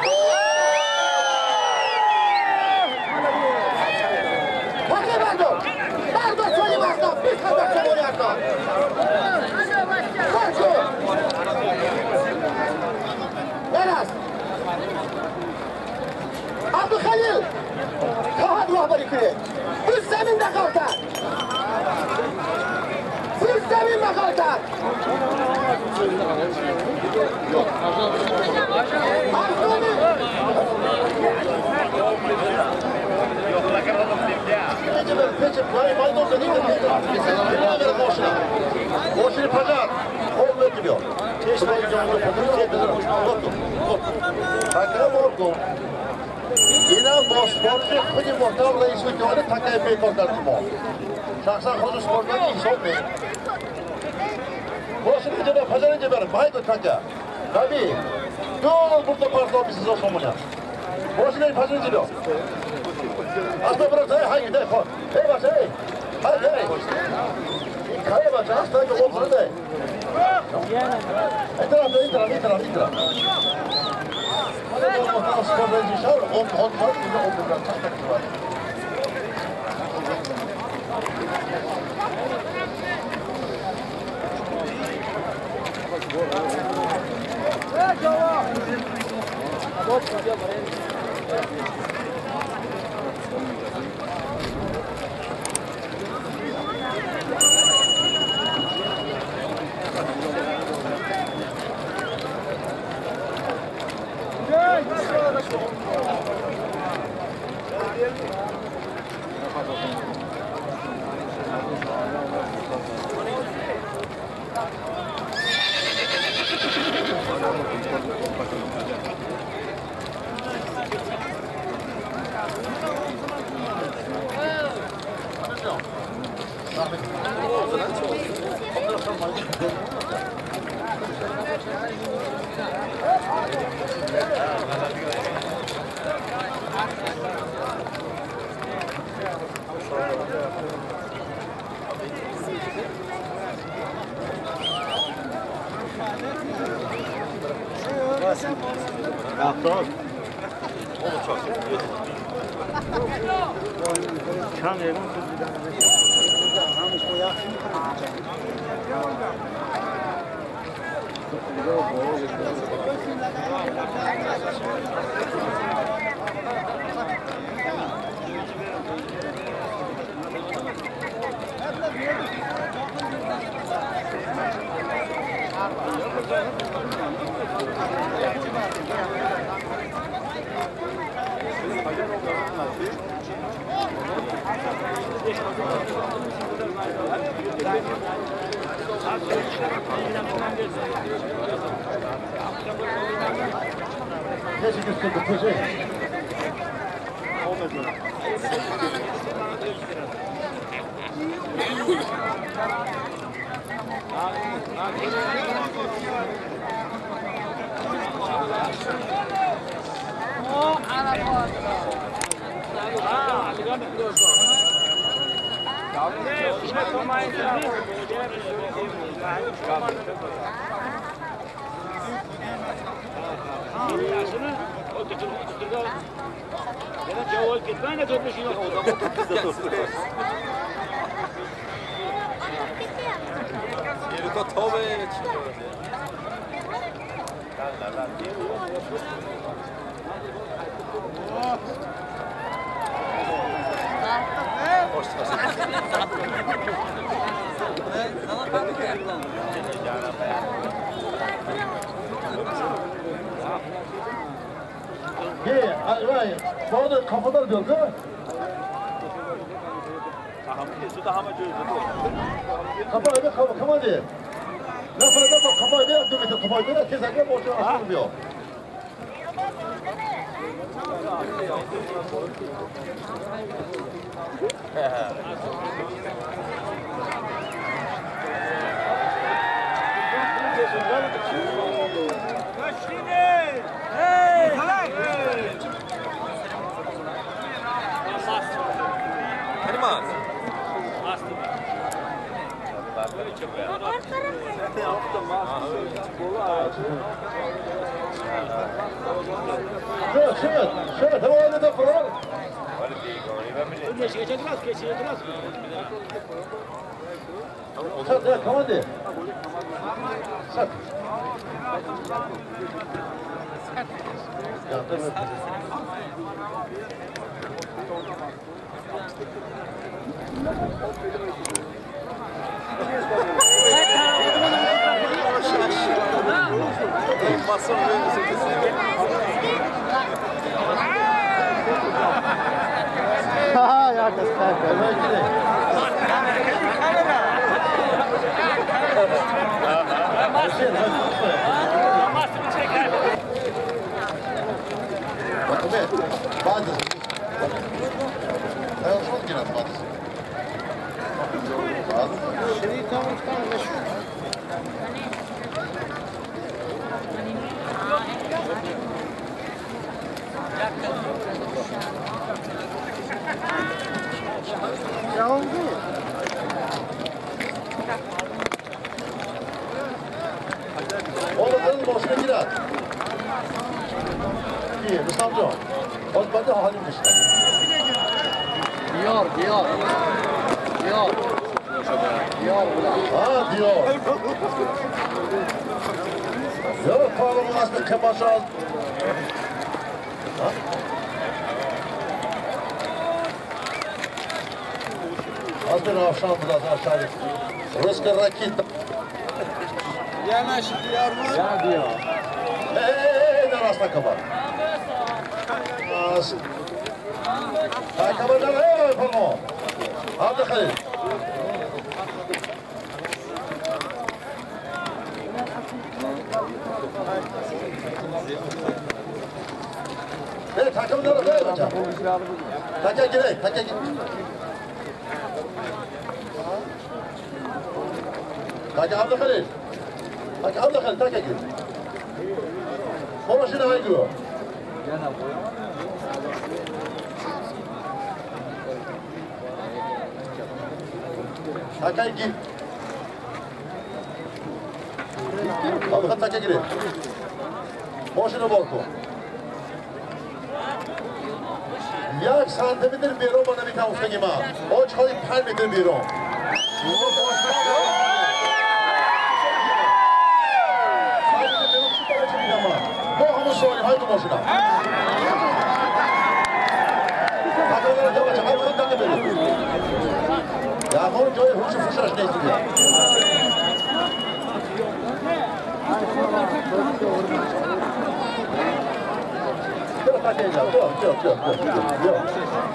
باقی بردار سالیم از نو 20,000 سامانی از نو Eras Abdülhalil Kahat rahbari kule Biz zemin kaltar Boşunu pazar, olmuyor diyor. Takım oldu. Yine sporcu kudi muhtar reis hükümeti takip ediyorlar mı? Şahsen kuzu spordan iyi olmuyor. Boşunu gidiyor, pazarın ceberi, baydı takya. Tabii. Doğru burada parça olmuşsunuz o somuna. Boşunu pazarın gidiyor. Aslında burası hay gidiyor. Hey bak hey. Hadi hey. Kaya bak hasta ki olsun da. İtiraf. Hadi muhtar spordan inşallah 10 var yine 10 buradan taktik var. Yaptım. Kam yerim. Sonra kafadan diyor değil mi? Kafa diye. Lafına da bak kafayı da yaptım. Kafayı da keserken boşuna açılmıyor. Şöyle devam edelim falan. Sat ya, come on diye. Sat. Yardım et. Ha ya kıskanç. Bazı. Ben çok girer bazı. Şeri tamam tamam. Oğlum boşuna girer. İyi, Mustafa. O bende halim işte. Diyor. Ha diyor. Yok pahalımın aslında kebaşı al. Az bir akşam biraz aşağı. Rızkı rakit. Yana şimdi yarma. Ya diyor. Ne rastla kabar. Kabar ne yapalım? Hadi Halil. takımları ne hocam? Taka girek, taka girek. Taka Abdul Khalil. Taka Abdul Khalil, taka gir. Moraşın havayı giriyor. Taka gir. Abdul Khalil taka gir. Moraşını bol ko. یک سانتیمتر بیرون با نمیتونم افتگی ما آج خواهی 5 متر بیرون با همون سوالی های تو ماشینا در همون جای هوش فوشش نیست بیا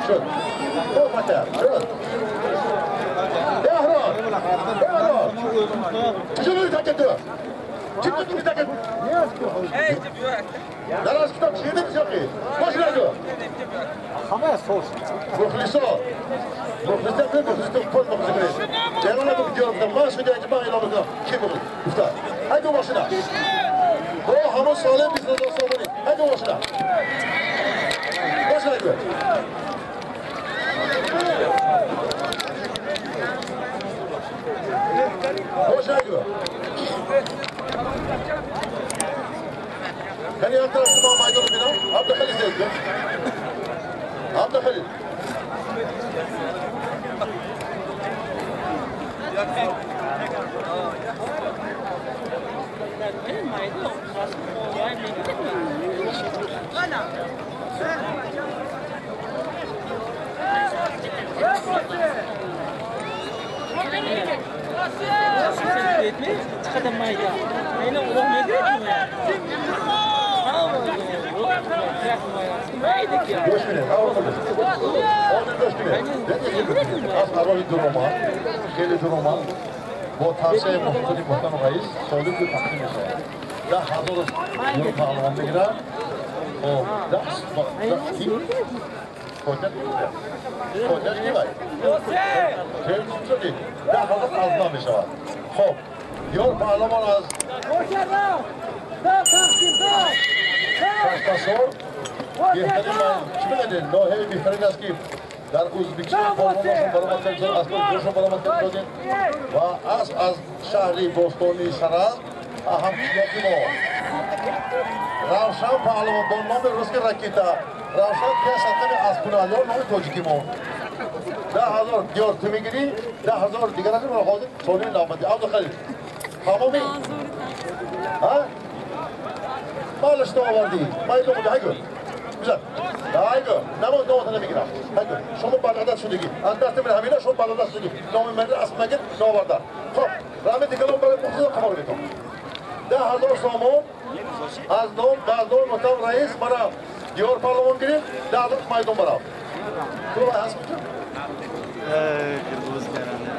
شد چجوری تاکت تو؟ چجوری تاکت؟ دراز کتاب چیه نمیشه باش نگو همه سوش مخلصا مخلصا کن مخلصا کن مخلصا کن جلونا بگو جواب دم باش میده اجبا اینا بگو کی بگو گفتار هیدو باشنا با همون سالم 20,000 سومونی هیدو باشنا باش نگو باش نگو Hani yan tarafta bana maydanoz bina. Abdul Khalil seyirci. Abdul Khalil. تقدم معي هنا والله ما يدري Göç bine, orada göç bine. Az havalı duruma, şeyli duruma, bu tavsiye muhtemelen muhtemelen soğuk bir takdim ise. Da hazırız, yürü parlamanda girer. O da kim? Koçak mı? Koçak kim var? Televizyon değil. Da hazır azından bir şey var. Hop, yol parlaman az. Kaçta بهترین چی بگید نوعی بهترین است که در ازبکستان فرمانشون برآمد کردن اصلا جوشون برآمد کردن و از شهری بوستونی سرا اهم چیزی ما روشن پهلوان با نام روسک راکیتا روشن پیاساتن اسپونالیون نام توجیکی ما 10,000 دیار تو میگیری 10,000 دیگر از اون خواهد سالی نامدی عبد خلیل تمامی ها مالش تو آوردی مایدو بوده هیگو güzel. Daha iyi. Namaz ne olduğunu bilgiler. Hadi. Şunu bağladı sürdü. Anlattım ben hamile şunu bağladı sürdü. Namaz mende asma git ne vardı. Hop. Rahmetli kalan böyle mutsuz kabul ediyor. Daha hazır somun. Az nom, bazı muhtar reis bana diyor parlaman gibi daha da maydon bana. Kolay hasmı. Kırmızı kerane.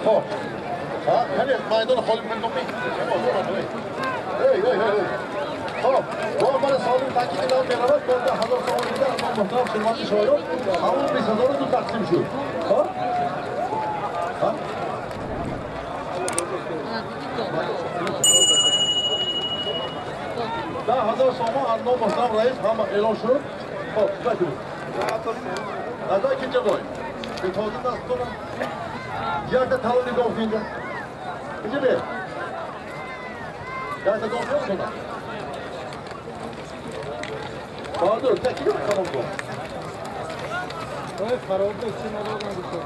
Hop. Ha, hani maydanoz koyup ben domayım. Hey, hey, hey. Hop. Bu bana sağlık takip eden beraber böyle hazır soğukta ama muhtemelen şirmanı şöyle. Ama biz hazırız bu taksim şu. Ha? Ha? Daha hazır soğuma anlam muhtemelen reis ama elon şu. Hop, bakın. Daha ikinci boy. Bir tozun nasıl sonra? Yakta talını gofuyunca. İkinci bir. Yakta gofuyor musun? Bahadır, tek yok tamam bu. Evet, karavda için oradan bir şey.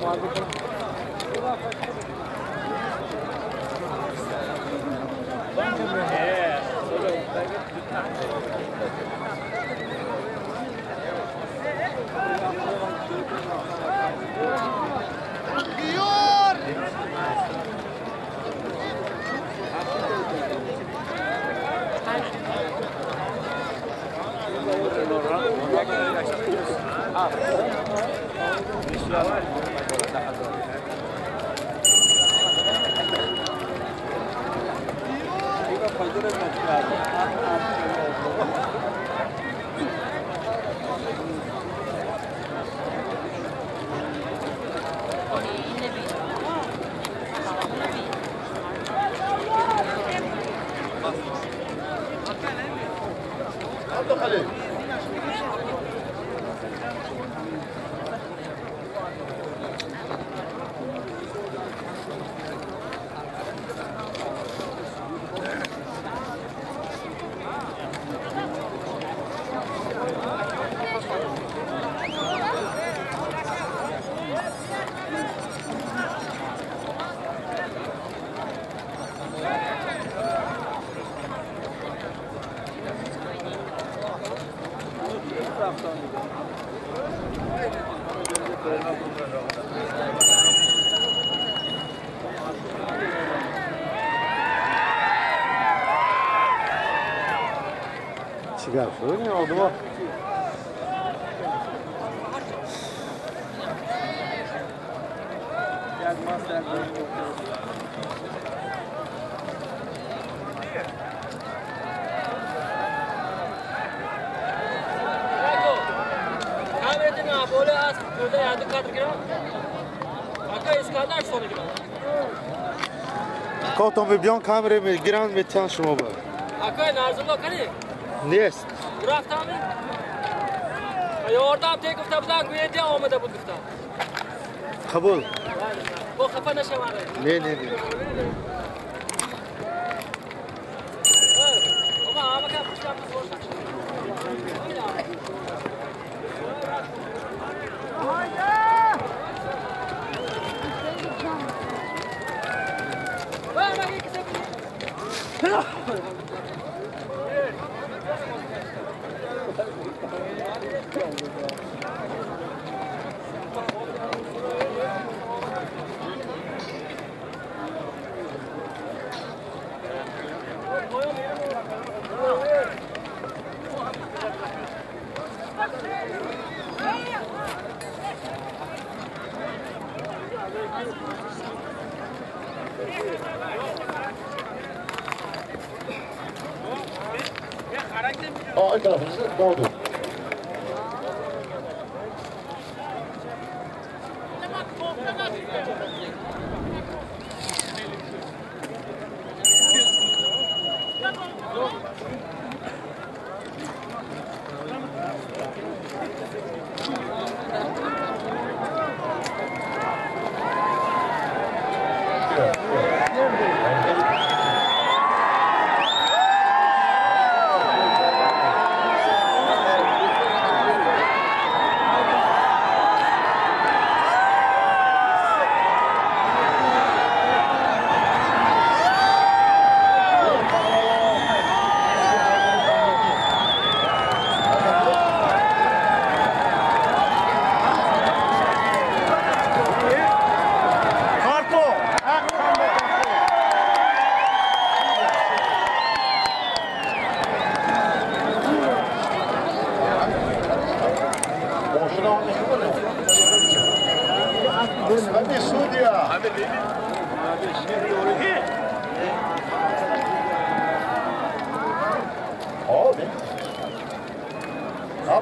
Normalde Çıkar şöyle ne oldu mu? Quand on veut bien caméra mais grand médecin شما با. Akay Narzullah kani? نیست. رفتم یاردم تی گفته بودن گویندی آمده بود گفتم قبول. با خفه نشه نه نه نه. بابا همه که پشتم این tarafınızı doğdu.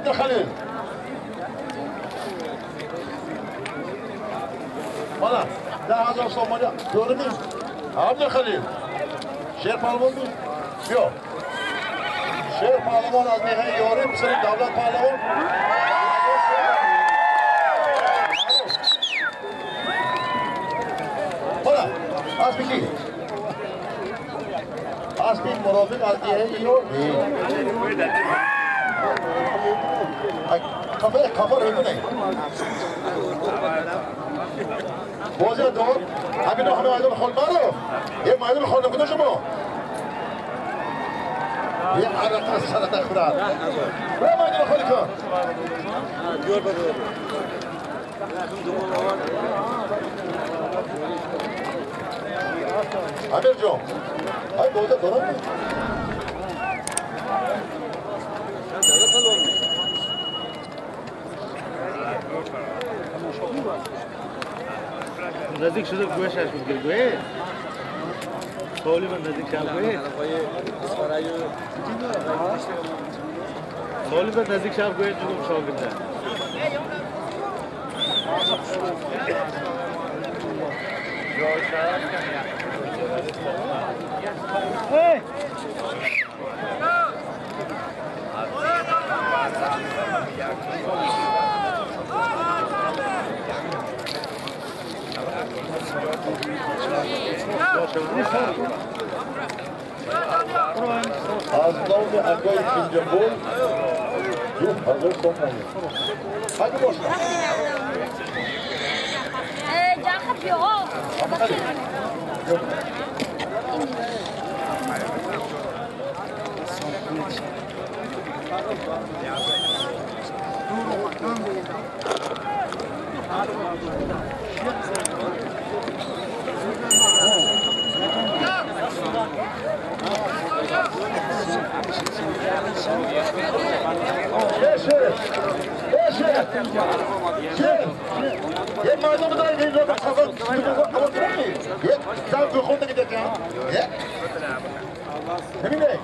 Abdülhalil. Bana 10,000 so'mga ko'rdingiz? Abdülhalil. Sher palvonmi? Yo'q. Sher palvon az nihayat yorim, sizning davlat palvon. Bana asbiki. Asbik murofik az nihayat yorim. Kafa öldürmeyin. Boğazıya doğru. Abi ne hanım aydın kolları? Maydın kolları bu da şu mu? يحرق السنة أخرى برافو يا خليكم عامر جو هاي بوده ضرب نزدیک شده گوشش میگه گوه سوالی من نزدیک شده گوه سوالی من نزدیک شده گوه جنوب شاگرده Hey! از نام اگای کینجنبول جو hazır sonlanıyor. Hadi boşla. Can kapıyor. Ama hadi. Yok. یک مردم داری این رو خواهد یک سال تو خونده که دیگه ببینه